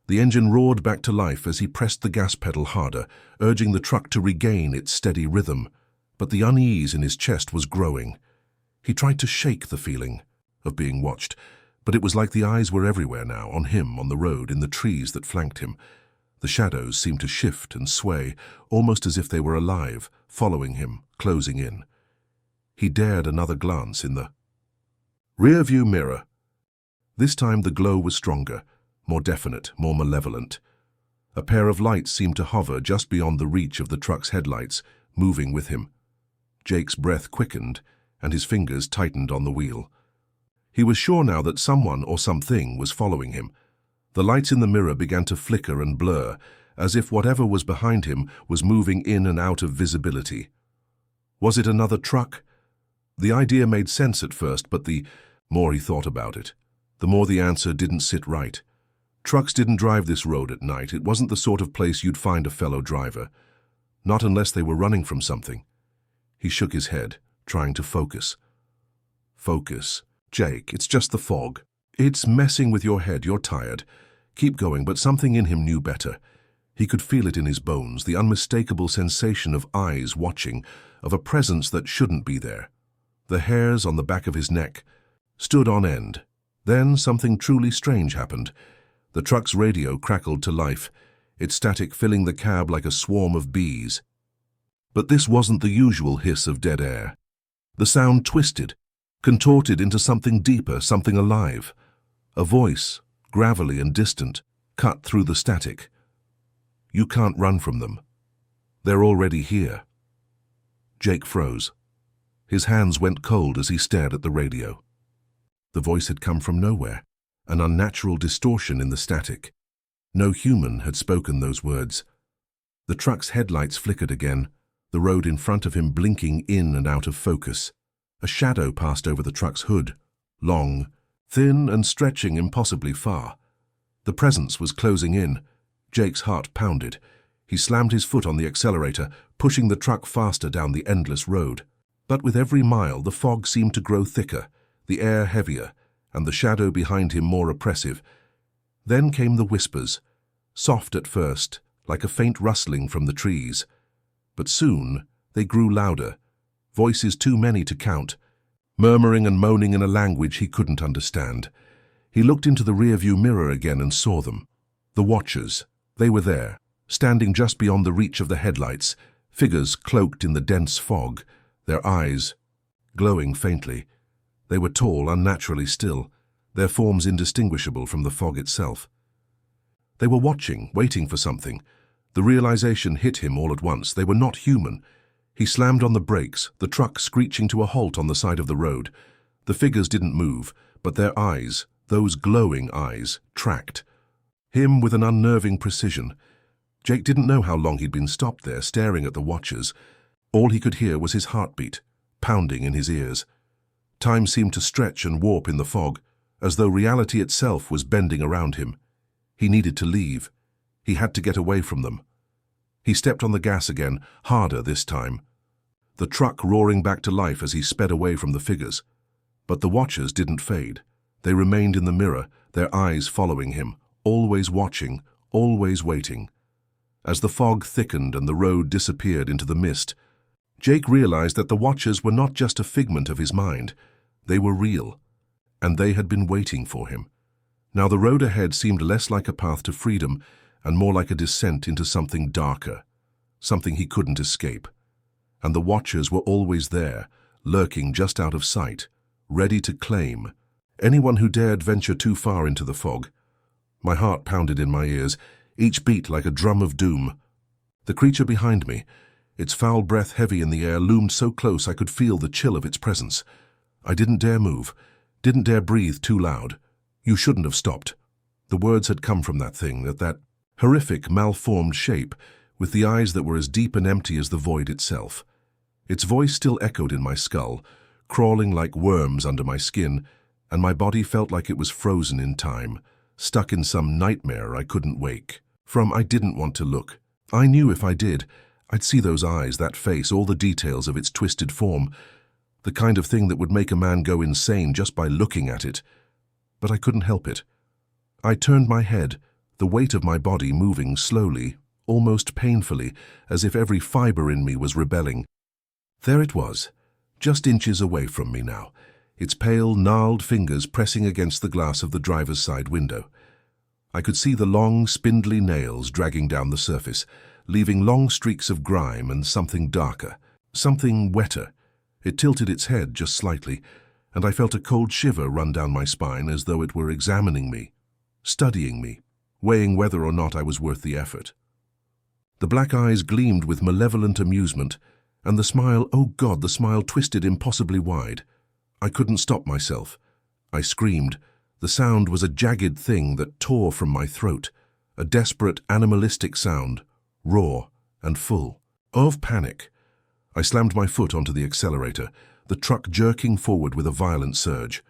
The engine roared back to life as he pressed the gas pedal harder, urging the truck to regain its steady rhythm. But the unease in his chest was growing. He tried to shake the feeling of being watched, but it was like the eyes were everywhere now, on him, on the road, in the trees that flanked him. The shadows seemed to shift and sway, almost as if they were alive, following him, closing in. He dared another glance in the rear-view mirror. This time the glow was stronger, more definite, more malevolent. A pair of lights seemed to hover just beyond the reach of the truck's headlights, moving with him. Jake's breath quickened, and his fingers tightened on the wheel. He was sure now that someone or something was following him. The lights in the mirror began to flicker and blur, as if whatever was behind him was moving in and out of visibility. Was it another truck? The idea made sense at first, but the more he thought about it, the more the answer didn't sit right. Trucks didn't drive this road at night. It wasn't the sort of place you'd find a fellow driver. Not unless they were running from something. He shook his head, trying to focus. Focus. Jake, it's just the fog. It's messing with your head. You're tired. Keep going, but something in him knew better. He could feel it in his bones, the unmistakable sensation of eyes watching, of a presence that shouldn't be there. The hairs on the back of his neck stood on end. Then something truly strange happened. The truck's radio crackled to life, its static filling the cab like a swarm of bees. But this wasn't the usual hiss of dead air. The sound twisted, contorted into something deeper, something alive. A voice, gravelly and distant, cut through the static. You can't run from them. They're already here. Jake froze. His hands went cold as he stared at the radio. The voice had come from nowhere, an unnatural distortion in the static. No human had spoken those words. The truck's headlights flickered again, the road in front of him blinking in and out of focus. A shadow passed over the truck's hood, long, thin and stretching impossibly far. The presence was closing in. Jake's heart pounded. He slammed his foot on the accelerator, pushing the truck faster down the endless road. But with every mile, the fog seemed to grow thicker, the air heavier, and the shadow behind him more oppressive. Then came the whispers, soft at first, like a faint rustling from the trees. But soon they grew louder, voices too many to count, murmuring and moaning in a language he couldn't understand. He looked into the rearview mirror again and saw them. The watchers. They were there, standing just beyond the reach of the headlights, figures cloaked in the dense fog, their eyes glowing faintly. They were tall, unnaturally still, their forms indistinguishable from the fog itself. They were watching, waiting for something. The realization hit him all at once. They were not human. He slammed on the brakes, the truck screeching to a halt on the side of the road. The figures didn't move, but their eyes, those glowing eyes, tracked him with an unnerving precision. Jake didn't know how long he'd been stopped there, staring at the watchers. All he could hear was his heartbeat, pounding in his ears. Time seemed to stretch and warp in the fog, as though reality itself was bending around him. He needed to leave. He had to get away from them. He stepped on the gas again, harder this time. The truck roaring back to life as he sped away from the figures. But the watchers didn't fade. They remained in the mirror, their eyes following him, always watching, always waiting. As the fog thickened and the road disappeared into the mist, Jake realized that the watchers were not just a figment of his mind. They were real, and they had been waiting for him. Now the road ahead seemed less like a path to freedom and more like a descent into something darker, something he couldn't escape. And the watchers were always there, lurking just out of sight, ready to claim anyone who dared venture too far into the fog. My heart pounded in my ears, each beat like a drum of doom. The creature behind me, its foul breath heavy in the air, loomed so close I could feel the chill of its presence. I didn't dare move, didn't dare breathe too loud. You shouldn't have stopped. The words had come from that thing, that horrific, malformed shape, with the eyes that were as deep and empty as the void itself. Its voice still echoed in my skull, crawling like worms under my skin, and my body felt like it was frozen in time, stuck in some nightmare I couldn't wake from. I didn't want to look. I knew if I did, I'd see those eyes, that face, all the details of its twisted form, the kind of thing that would make a man go insane just by looking at it. But I couldn't help it. I turned my head, the weight of my body moving slowly, almost painfully, as if every fiber in me was rebelling. There it was, just inches away from me now, its pale, gnarled fingers pressing against the glass of the driver's side window. I could see the long, spindly nails dragging down the surface, leaving long streaks of grime and something darker, something wetter. It tilted its head just slightly, and I felt a cold shiver run down my spine as though it were examining me, studying me. weighing whether or not I was worth the effort. The black eyes gleamed with malevolent amusement, and the smile, oh God, the smile twisted impossibly wide. I couldn't stop myself. I screamed. The sound was a jagged thing that tore from my throat, a desperate, animalistic sound, raw and full of panic. I slammed my foot onto the accelerator, the truck jerking forward with a violent surge.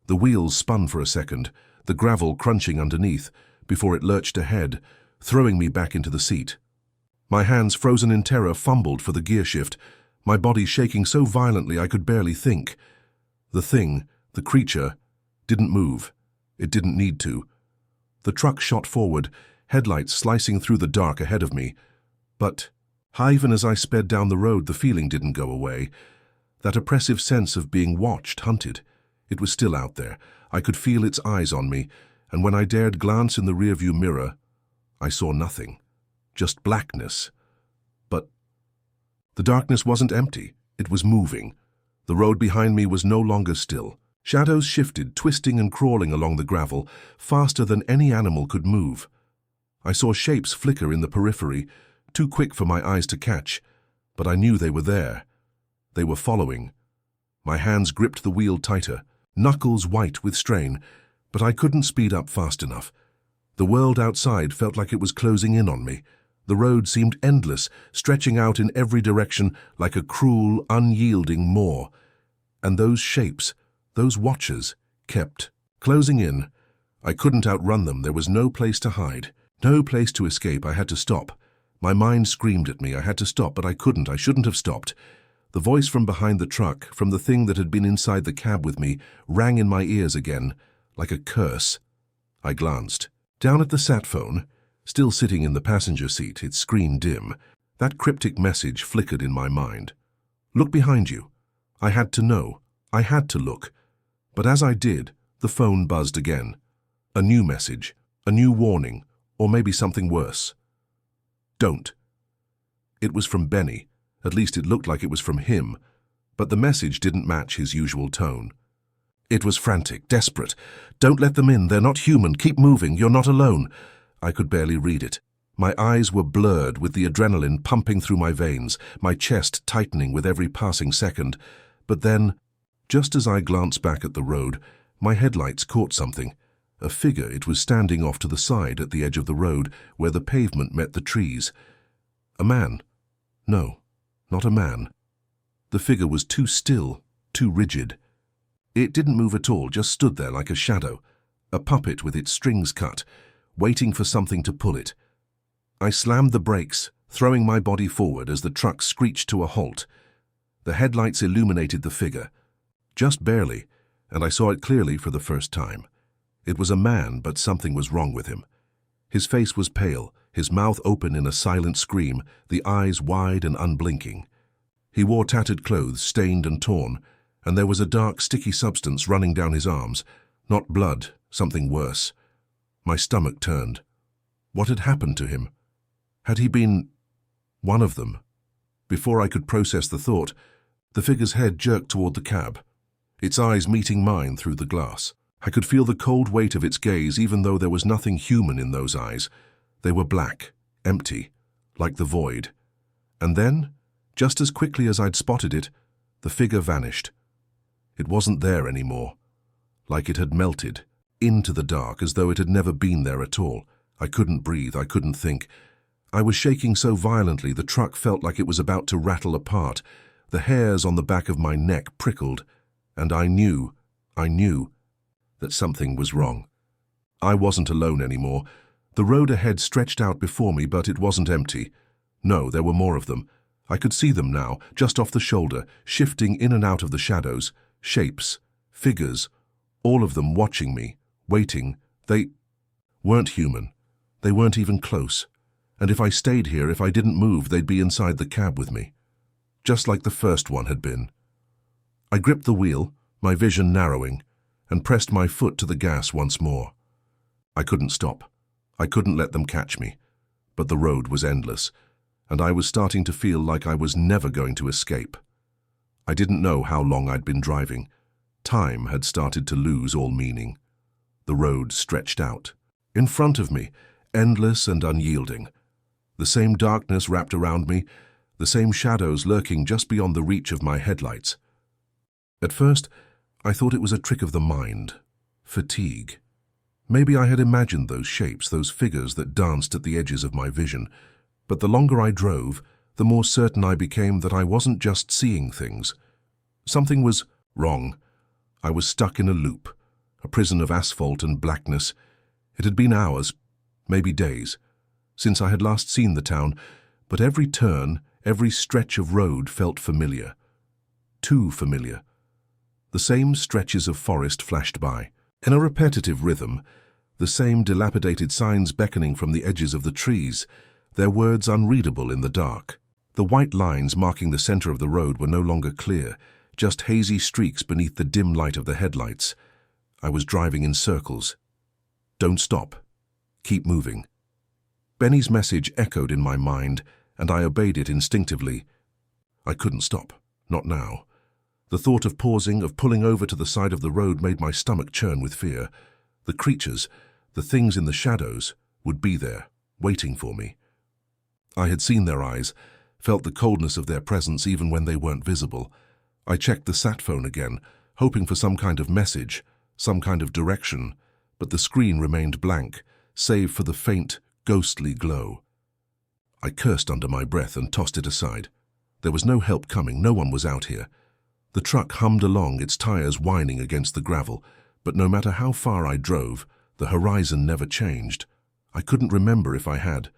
The wheels spun for a second, the gravel crunching underneath, before it lurched ahead, throwing me back into the seat. My hands, frozen in terror, fumbled for the gear shift, my body shaking so violently I could barely think. The thing, the creature, didn't move. It didn't need to. The truck shot forward, headlights slicing through the dark ahead of me. But even as I sped down the road, the feeling didn't go away. That oppressive sense of being watched, hunted. It was still out there. I could feel its eyes on me, and when I dared glance in the rearview mirror, I saw nothing. Just blackness. But the darkness wasn't empty. It was moving. The road behind me was no longer still. Shadows shifted, twisting and crawling along the gravel, faster than any animal could move. I saw shapes flicker in the periphery, too quick for my eyes to catch, but I knew they were there. They were following. My hands gripped the wheel tighter, knuckles white with strain, but I couldn't speed up fast enough. The world outside felt like it was closing in on me. The road seemed endless, stretching out in every direction like a cruel, unyielding maw. And those shapes, those watchers, kept closing in. I couldn't outrun them. There was no place to hide, no place to escape. I had to stop. My mind screamed at me. I had to stop, but I couldn't. I shouldn't have stopped. The voice from behind the truck, from the thing that had been inside the cab with me, rang in my ears again, like a curse. I glanced. Down at the sat phone, still sitting in the passenger seat, its screen dim, that cryptic message flickered in my mind. Look behind you. I had to know. I had to look. But as I did, the phone buzzed again. A new message, a new warning, or maybe something worse. Don't. It was from Benny. At least it looked like it was from him. But the message didn't match his usual tone. It was frantic, desperate. Don't let them in. They're not human. Keep moving. You're not alone. I could barely read it. My eyes were blurred with the adrenaline pumping through my veins, my chest tightening with every passing second. But then, just as I glanced back at the road, my headlights caught something. A figure. It was standing off to the side at the edge of the road where the pavement met the trees. A man. No, not a man. The figure was too still, too rigid. It didn't move at all, just stood there like a shadow, a puppet with its strings cut, waiting for something to pull it. I slammed the brakes, throwing my body forward as the truck screeched to a halt. The headlights illuminated the figure, just barely, and I saw it clearly for the first time. It was a man, but something was wrong with him. His face was pale, his mouth open in a silent scream, the eyes wide and unblinking. He wore tattered clothes, stained and torn, and there was a dark, sticky substance running down his arms. Not blood, something worse. My stomach turned. What had happened to him? Had he been one of them? Before I could process the thought, the figure's head jerked toward the cab, its eyes meeting mine through the glass. I could feel the cold weight of its gaze, even though there was nothing human in those eyes. They were black, empty, like the void. And then, just as quickly as I'd spotted it, the figure vanished. It wasn't there anymore, like it had melted into the dark, as though it had never been there at all. I couldn't breathe, I couldn't think. I was shaking so violently the truck felt like it was about to rattle apart. The hairs on the back of my neck prickled, and I knew that something was wrong. I wasn't alone anymore. The road ahead stretched out before me, but it wasn't empty. No, there were more of them. I could see them now, just off the shoulder, shifting in and out of the shadows. Shapes, figures, all of them watching me, waiting. They weren't human. They weren't even close. And if I stayed here, if I didn't move, they'd be inside the cab with me. Just like the first one had been. I gripped the wheel, my vision narrowing, and pressed my foot to the gas once more. I couldn't stop. I couldn't let them catch me. But the road was endless, and I was starting to feel like I was never going to escape. I didn't know how long I'd been driving. Time had started to lose all meaning. The road stretched out. In front of me, endless and unyielding. The same darkness wrapped around me, the same shadows lurking just beyond the reach of my headlights. At first, I thought it was a trick of the mind. Fatigue. Maybe I had imagined those shapes, those figures that danced at the edges of my vision. But the longer I drove, the more certain I became that I wasn't just seeing things. Something was wrong. I was stuck in a loop, a prison of asphalt and blackness. It had been hours, maybe days, since I had last seen the town, but every turn, every stretch of road felt familiar. Too familiar. The same stretches of forest flashed by. In a repetitive rhythm, the same dilapidated signs beckoning from the edges of the trees, their words unreadable in the dark. The white lines marking the center of the road were no longer clear, just hazy streaks beneath the dim light of the headlights. I was driving in circles. Don't stop. Keep moving. Benny's message echoed in my mind, and I obeyed it instinctively. I couldn't stop. Not now. The thought of pausing, of pulling over to the side of the road made my stomach churn with fear. The creatures, the things in the shadows, would be there, waiting for me. I had seen their eyes, felt the coldness of their presence even when they weren't visible. I checked the sat phone again, hoping for some kind of message, some kind of direction, but the screen remained blank, save for the faint, ghostly glow. I cursed under my breath and tossed it aside. There was no help coming, no one was out here. The truck hummed along, its tires whining against the gravel, but no matter how far I drove, the horizon never changed. I couldn't remember if I had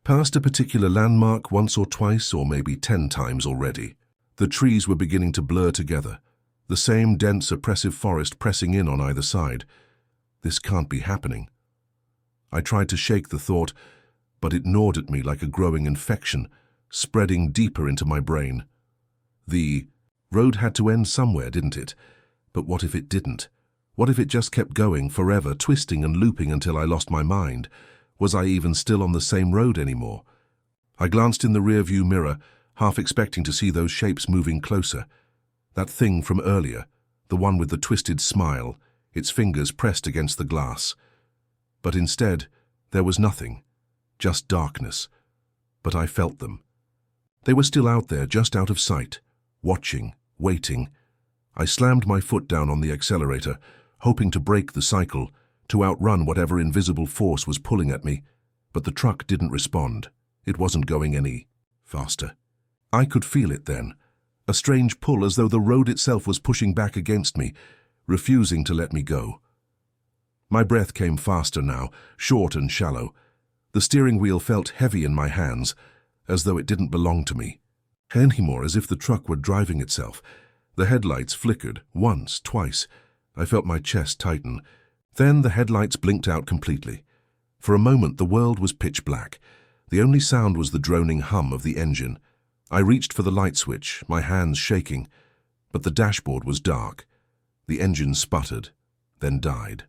passed a particular landmark once or twice, or maybe 10 times already. The trees were beginning to blur together, the same dense, oppressive forest pressing in on either side. This can't be happening. I tried to shake the thought, but it gnawed at me like a growing infection, spreading deeper into my brain. The road had to end somewhere, didn't it? But what if it didn't? What if it just kept going forever, twisting and looping until I lost my mind? Was I even still on the same road anymore? I glanced in the rearview mirror, half expecting to see those shapes moving closer. That thing from earlier, the one with the twisted smile, its fingers pressed against the glass. But instead, there was nothing, just darkness. But I felt them. They were still out there, just out of sight, watching, waiting. I slammed my foot down on the accelerator, hoping to break the cycle, to outrun whatever invisible force was pulling at me. But the truck didn't respond. It wasn't going any faster. I could feel it then, a strange pull as though the road itself was pushing back against me, refusing to let me go. My breath came faster now, short and shallow. The steering wheel felt heavy in my hands, as though it didn't belong to me. Anymore, as if the truck were driving itself. The headlights flickered, once, twice. I felt my chest tighten. Then the headlights blinked out completely. For a moment the world was pitch black. The only sound was the droning hum of the engine. I reached for the light switch, my hands shaking. But the dashboard was dark. The engine sputtered, then died.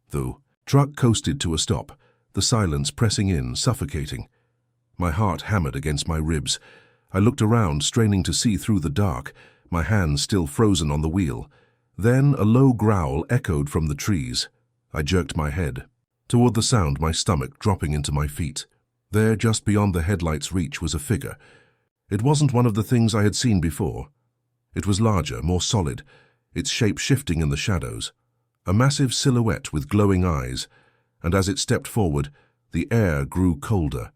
The truck coasted to a stop, the silence pressing in, suffocating. My heart hammered against my ribs. I looked around, straining to see through the dark, my hands still frozen on the wheel. Then a low growl echoed from the trees. I jerked my head toward the sound, my stomach dropping into my feet. There, just beyond the headlight's reach, was a figure. It wasn't one of the things I had seen before. It was larger, more solid, its shape shifting in the shadows. A massive silhouette with glowing eyes, and as it stepped forward, the air grew colder.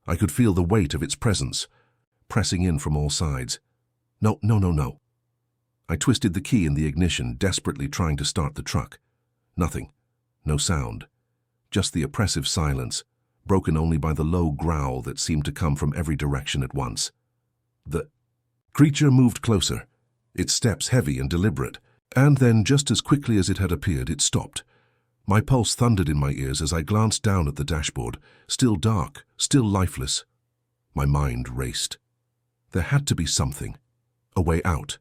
I could feel the weight of its presence, pressing in from all sides. No. I twisted the key in the ignition, desperately trying to start the truck. Nothing. No sound. Just the oppressive silence, broken only by the low growl that seemed to come from every direction at once. The creature moved closer, its steps heavy and deliberate, and then, just as quickly as it had appeared, it stopped. My pulse thundered in my ears as I glanced down at the dashboard, still dark, still lifeless. My mind raced. There had to be something, a way out.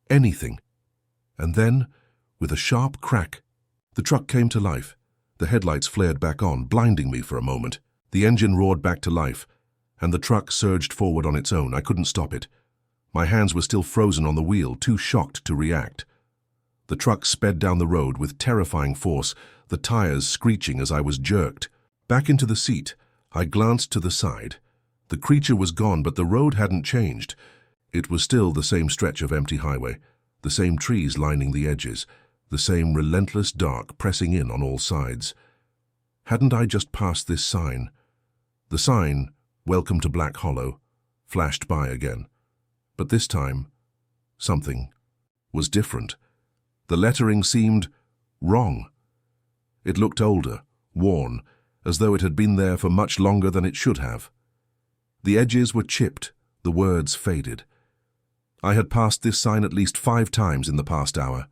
Anything. And then, with a sharp crack, the truck came to life. The headlights flared back on, blinding me for a moment. The engine roared back to life, and the truck surged forward on its own. I couldn't stop it. My hands were still frozen on the wheel, too shocked to react. The truck sped down the road with terrifying force, the tires screeching as I was jerked. Back into the seat, I glanced to the side. The creature was gone, but the road hadn't changed. It was still the same stretch of empty highway, the same trees lining the edges, the same relentless dark pressing in on all sides. Hadn't I just passed this sign? The sign, "Welcome to Black Hollow," flashed by again. But this time, something was different. The lettering seemed wrong. It looked older, worn, as though it had been there for much longer than it should have. The edges were chipped, the words faded. I had passed this sign at least 5 times in the past hour,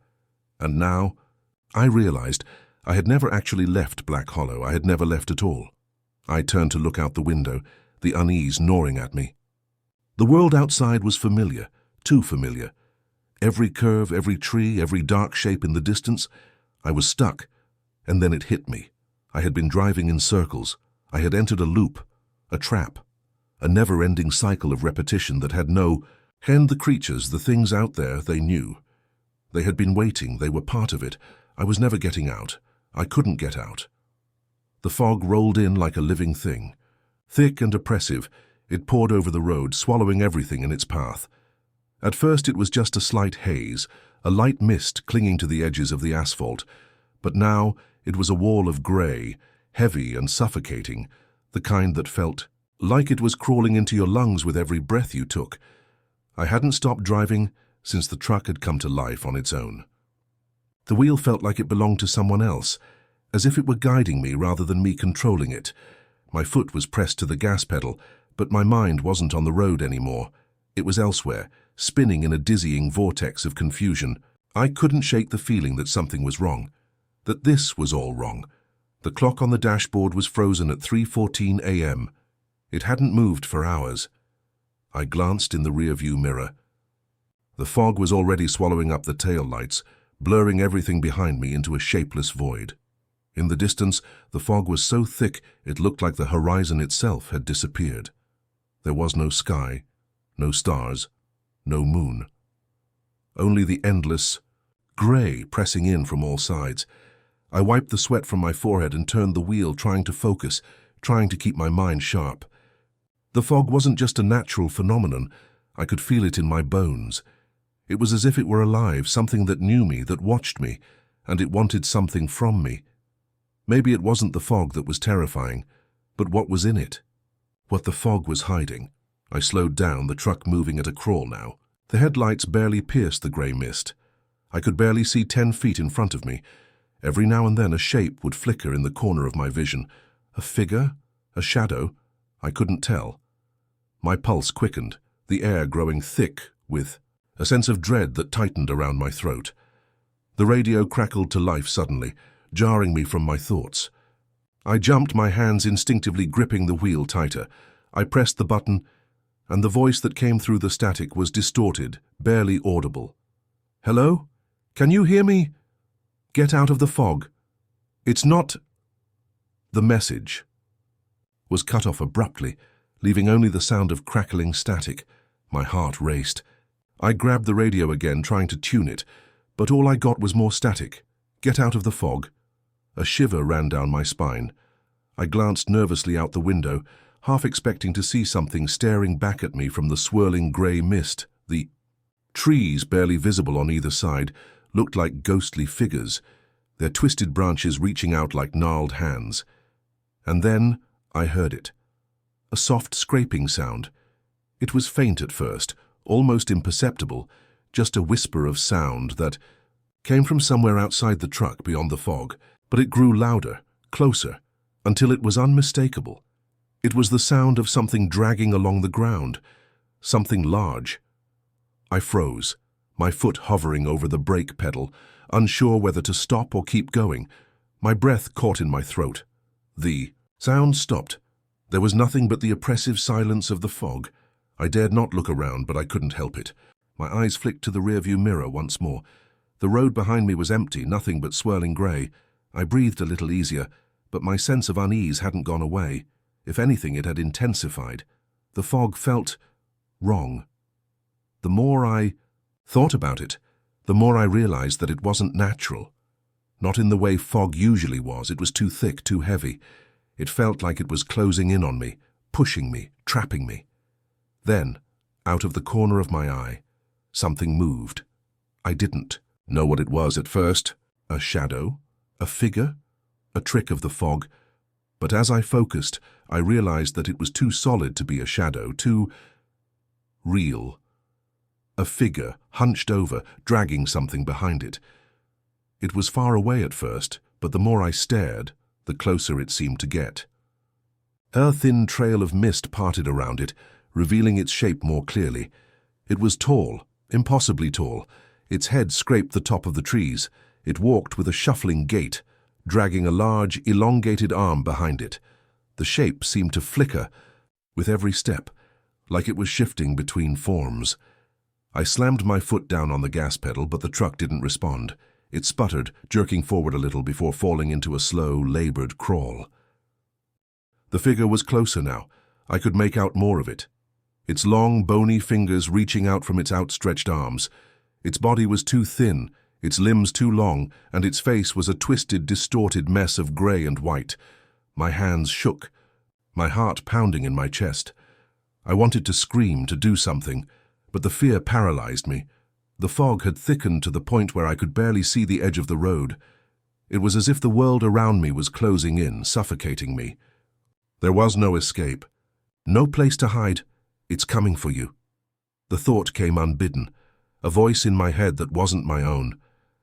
and now I realized I had never actually left Black Hollow. I had never left at all. I turned to look out the window, the unease gnawing at me. The world outside was familiar, too familiar. Every curve, every tree, every dark shape in the distance. I was stuck, and then it hit me. I had been driving in circles. I had entered a loop, a trap, a never-ending cycle of repetition that had no end. The creatures, the things out there, they knew. They had been waiting, they were part of it. I was never getting out. I couldn't get out. The fog rolled in like a living thing. Thick and oppressive, it poured over the road, swallowing everything in its path. At first it was just a slight haze, a light mist clinging to the edges of the asphalt, but now it was a wall of grey, heavy and suffocating, the kind that felt like it was crawling into your lungs with every breath you took. I hadn't stopped driving since the truck had come to life on its own. The wheel felt like it belonged to someone else, as if it were guiding me rather than me controlling it. My foot was pressed to the gas pedal, but my mind wasn't on the road anymore. It was elsewhere, spinning in a dizzying vortex of confusion. I couldn't shake the feeling that something was wrong, that this was all wrong. The clock on the dashboard was frozen at 3:14 a.m. It hadn't moved for hours. I glanced in the rearview mirror. The fog was already swallowing up the tail lights, blurring everything behind me into a shapeless void. In the distance, the fog was so thick it looked like the horizon itself had disappeared. There was no sky, no stars, no moon. Only the endless grey pressing in from all sides. I wiped the sweat from my forehead and turned the wheel, trying to focus, trying to keep my mind sharp. The fog wasn't just a natural phenomenon. I could feel it in my bones. It was as if it were alive, something that knew me, that watched me, and it wanted something from me. Maybe it wasn't the fog that was terrifying, but what was in it? What the fog was hiding. I slowed down, the truck moving at a crawl now. The headlights barely pierced the grey mist. I could barely see 10 feet in front of me. Every now and then a shape would flicker in the corner of my vision. A figure? A shadow? I couldn't tell. My pulse quickened, the air growing thick with a sense of dread that tightened around my throat. The radio crackled to life suddenly, jarring me from my thoughts. I jumped, my hands instinctively gripping the wheel tighter. I pressed the button, and the voice that came through the static was distorted, barely audible. "Hello? Can you hear me? Get out of the fog. It's not—" The message was cut off abruptly, leaving only the sound of crackling static. My heart raced. I grabbed the radio again, trying to tune it, but all I got was more static. "Get out of the fog." A shiver ran down my spine. I glanced nervously out the window, half expecting to see something staring back at me from the swirling grey mist. The trees, barely visible on either side, looked like ghostly figures, their twisted branches reaching out like gnarled hands. And then I heard it. A soft scraping sound. It was faint at first, almost imperceptible, just a whisper of sound that came from somewhere outside the truck beyond the fog, but it grew louder, closer, until it was unmistakable. It was the sound of something dragging along the ground, something large. I froze, my foot hovering over the brake pedal, unsure whether to stop or keep going. My breath caught in my throat. The sound stopped. There was nothing but the oppressive silence of the fog. I dared not look around, but I couldn't help it. My eyes flicked to the rearview mirror once more. The road behind me was empty, nothing but swirling grey. I breathed a little easier, but my sense of unease hadn't gone away. If anything, it had intensified. The fog felt wrong. The more I thought about it, the more I realized that it wasn't natural. Not in the way fog usually was. It was too thick, too heavy. It felt like it was closing in on me, pushing me, trapping me. Then, out of the corner of my eye, something moved. I didn't know what it was at first. A shadow? A figure? A trick of the fog? But as I focused, I realized that it was too solid to be a shadow, too real. A figure, hunched over, dragging something behind it. It was far away at first, but the more I stared, the closer it seemed to get. A thin trail of mist parted around it, revealing its shape more clearly. It was tall, impossibly tall. Its head scraped the top of the trees. It walked with a shuffling gait, dragging a large, elongated arm behind it. The shape seemed to flicker with every step, like it was shifting between forms. I slammed my foot down on the gas pedal, but the truck didn't respond. It sputtered, jerking forward a little before falling into a slow, labored crawl. The figure was closer now. I could make out more of it. Its long, bony fingers reaching out from its outstretched arms. Its body was too thin, its limbs too long, and its face was a twisted, distorted mess of grey and white. My hands shook, my heart pounding in my chest. I wanted to scream, to do something, but the fear paralyzed me. The fog had thickened to the point where I could barely see the edge of the road. It was as if the world around me was closing in, suffocating me. There was no escape, no place to hide. It's coming for you. The thought came unbidden, a voice in my head that wasn't my own.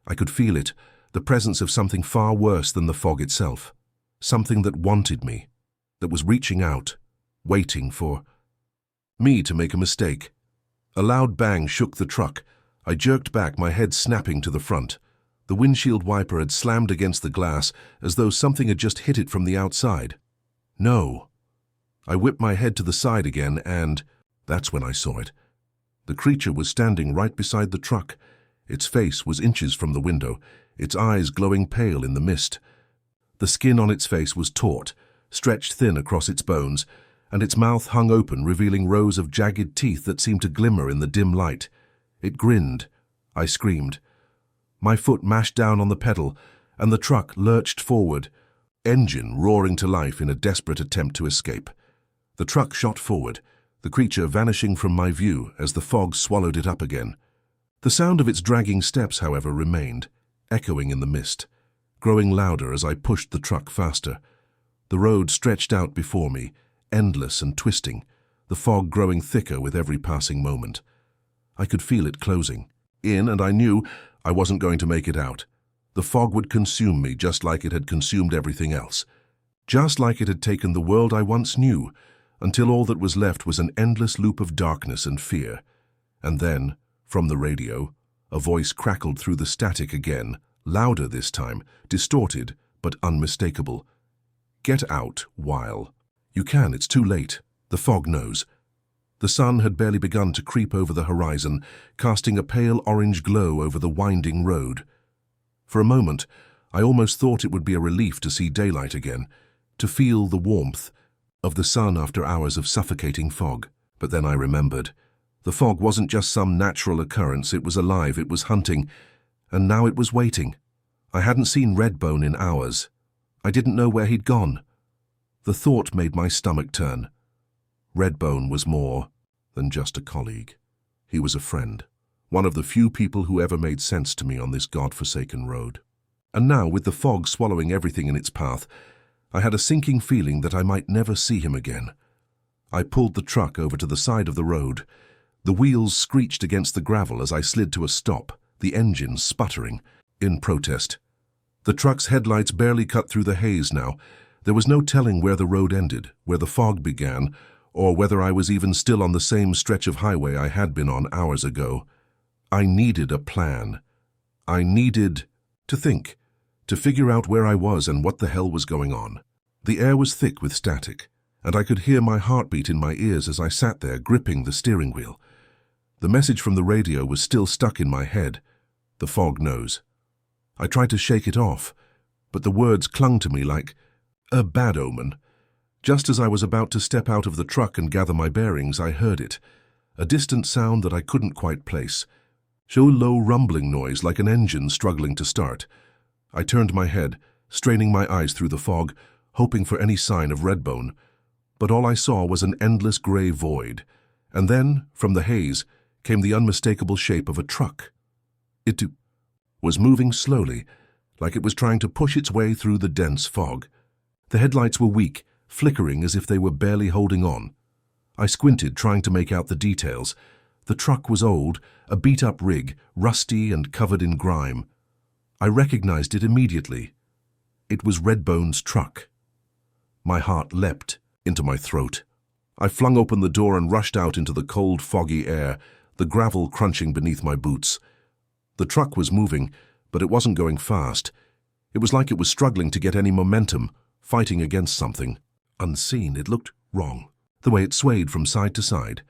I could feel it, the presence of something far worse than the fog itself. Something that wanted me, that was reaching out, waiting for me to make a mistake. A loud bang shook the truck. I jerked back, my head snapping to the front. The windshield wiper had slammed against the glass as though something had just hit it from the outside. No. I whipped my head to the side again, and that's when I saw it. The creature was standing right beside the truck. Its face was inches from the window, its eyes glowing pale in the mist. The skin on its face was taut, stretched thin across its bones, and its mouth hung open, revealing rows of jagged teeth that seemed to glimmer in the dim light. It grinned. I screamed. My foot mashed down on the pedal, and the truck lurched forward, engine roaring to life in a desperate attempt to escape. The truck shot forward, the creature vanishing from my view as the fog swallowed it up again. The sound of its dragging steps, however, remained, echoing in the mist, growing louder as I pushed the truck faster. The road stretched out before me, endless and twisting, the fog growing thicker with every passing moment. I could feel it closing in, and I knew I wasn't going to make it out. The fog would consume me just like it had consumed everything else, just like it had taken the world I once knew, until all that was left was an endless loop of darkness and fear. And then, from the radio, a voice crackled through the static again, louder this time, distorted but unmistakable. Get out while you can. It's too late. The fog knows. The sun had barely begun to creep over the horizon, casting a pale orange glow over the winding road. For a moment, I almost thought it would be a relief to see daylight again, to feel the warmth of the sun after hours of suffocating fog. But then I remembered. The fog wasn't just some natural occurrence, it was alive, it was hunting, and now it was waiting. I hadn't seen Redbone in hours. I didn't know where he'd gone. The thought made my stomach turn. Redbone was more than just a colleague. He was a friend, one of the few people who ever made sense to me on this God-forsaken road. And now, with the fog swallowing everything in its path, I had a sinking feeling that I might never see him again. I pulled the truck over to the side of the road. The wheels screeched against the gravel as I slid to a stop, the engine sputtering in protest. The truck's headlights barely cut through the haze now. There was no telling where the road ended, where the fog began, or whether I was even still on the same stretch of highway I had been on hours ago. I needed a plan. I needed to think, to figure out where I was and what the hell was going on. The air was thick with static, and I could hear my heartbeat in my ears as I sat there gripping the steering wheel. The message from the radio was still stuck in my head. The fog knows. I tried to shake it off, but the words clung to me like a bad omen. Just as I was about to step out of the truck and gather my bearings, I heard it, a distant sound that I couldn't quite place. show low rumbling noise like an engine struggling to start. I turned my head, straining my eyes through the fog, hoping for any sign of Redbone, but all I saw was an endless grey void. And then, from the haze, came the unmistakable shape of a truck. It was moving slowly, like it was trying to push its way through the dense fog. The headlights were weak, flickering as if they were barely holding on. I squinted, trying to make out the details. The truck was old, a beat-up rig, rusty and covered in grime. I recognized it immediately. It was Redbone's truck. My heart leapt into my throat. I flung open the door and rushed out into the cold, foggy air, the gravel crunching beneath my boots. The truck was moving, but it wasn't going fast. It was like it was struggling to get any momentum, fighting against something. Unseen, it looked wrong. The way it swayed from side to side,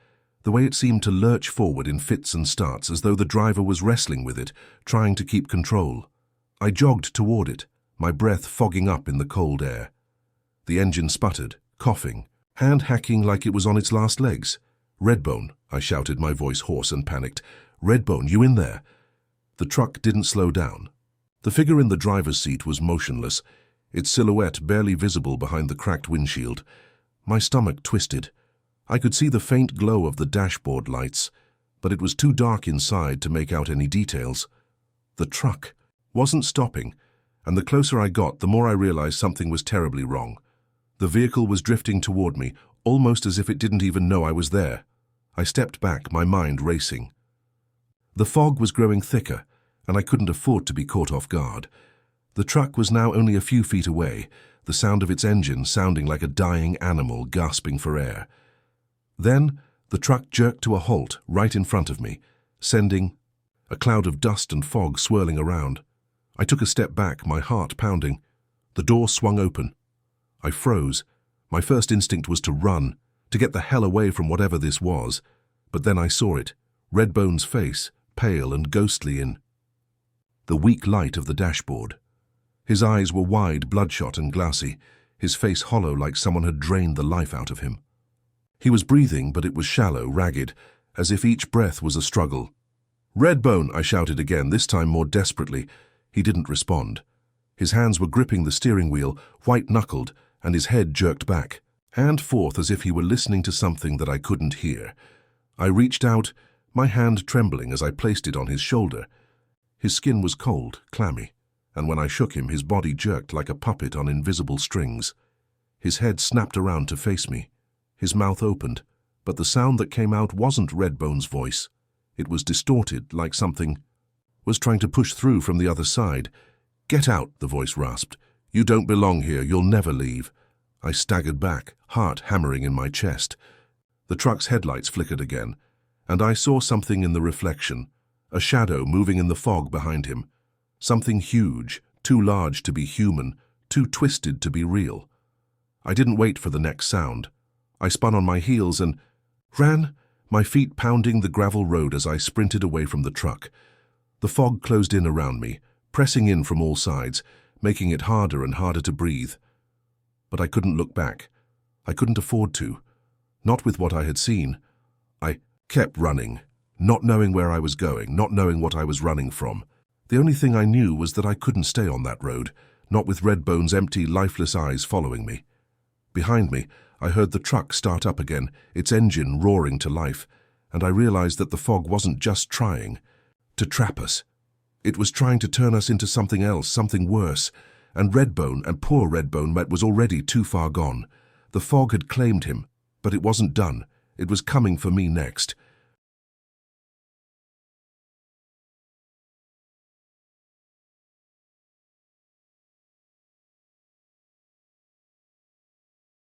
the way it seemed to lurch forward in fits and starts as though the driver was wrestling with it, trying to keep control. I jogged toward it, my breath fogging up in the cold air. The engine sputtered, coughing, hand hacking like it was on its last legs. "Redbone," I shouted, my voice hoarse and panicked. "Redbone, you in there?" The truck didn't slow down. The figure in the driver's seat was motionless, its silhouette barely visible behind the cracked windshield. My stomach twisted. I could see the faint glow of the dashboard lights, but it was too dark inside to make out any details. The truck wasn't stopping, and the closer I got, the more I realized something was terribly wrong. The vehicle was drifting toward me, almost as if it didn't even know I was there. I stepped back, my mind racing. The fog was growing thicker, and I couldn't afford to be caught off guard. The truck was now only a few feet away, the sound of its engine sounding like a dying animal gasping for air. Then, the truck jerked to a halt right in front of me, sending a cloud of dust and fog swirling around. I took a step back, my heart pounding. The door swung open. I froze. My first instinct was to run, to get the hell away from whatever this was. But then I saw it, Redbone's face, pale and ghostly in the weak light of the dashboard. His eyes were wide, bloodshot and glassy, his face hollow like someone had drained the life out of him. He was breathing, but it was shallow, ragged, as if each breath was a struggle. "Redbone," I shouted again, this time more desperately. He didn't respond. His hands were gripping the steering wheel, white-knuckled, and his head jerked back, hand forth as if he were listening to something that I couldn't hear. I reached out, my hand trembling as I placed it on his shoulder. His skin was cold, clammy, and when I shook him, his body jerked like a puppet on invisible strings. His head snapped around to face me. His mouth opened, but the sound that came out wasn't Redbone's voice. It was distorted, like something was trying to push through from the other side. "Get out," the voice rasped. "You don't belong here. You'll never leave." I staggered back, heart hammering in my chest. The truck's headlights flickered again, and I saw something in the reflection, a shadow moving in the fog behind him. Something huge, too large to be human, too twisted to be real. I didn't wait for the next sound. I spun on my heels and ran, my feet pounding the gravel road as I sprinted away from the truck. The fog closed in around me, pressing in from all sides, making it harder and harder to breathe. But I couldn't look back. I couldn't afford to. Not with what I had seen. I kept running, not knowing where I was going, not knowing what I was running from. The only thing I knew was that I couldn't stay on that road, not with Redbone's empty, lifeless eyes following me. Behind me, I heard the truck start up again, its engine roaring to life, and I realized that the fog wasn't just trying to trap us. It was trying to turn us into something else, something worse, and Redbone, and poor Redbone, was already too far gone. The fog had claimed him, but it wasn't done. It was coming for me next.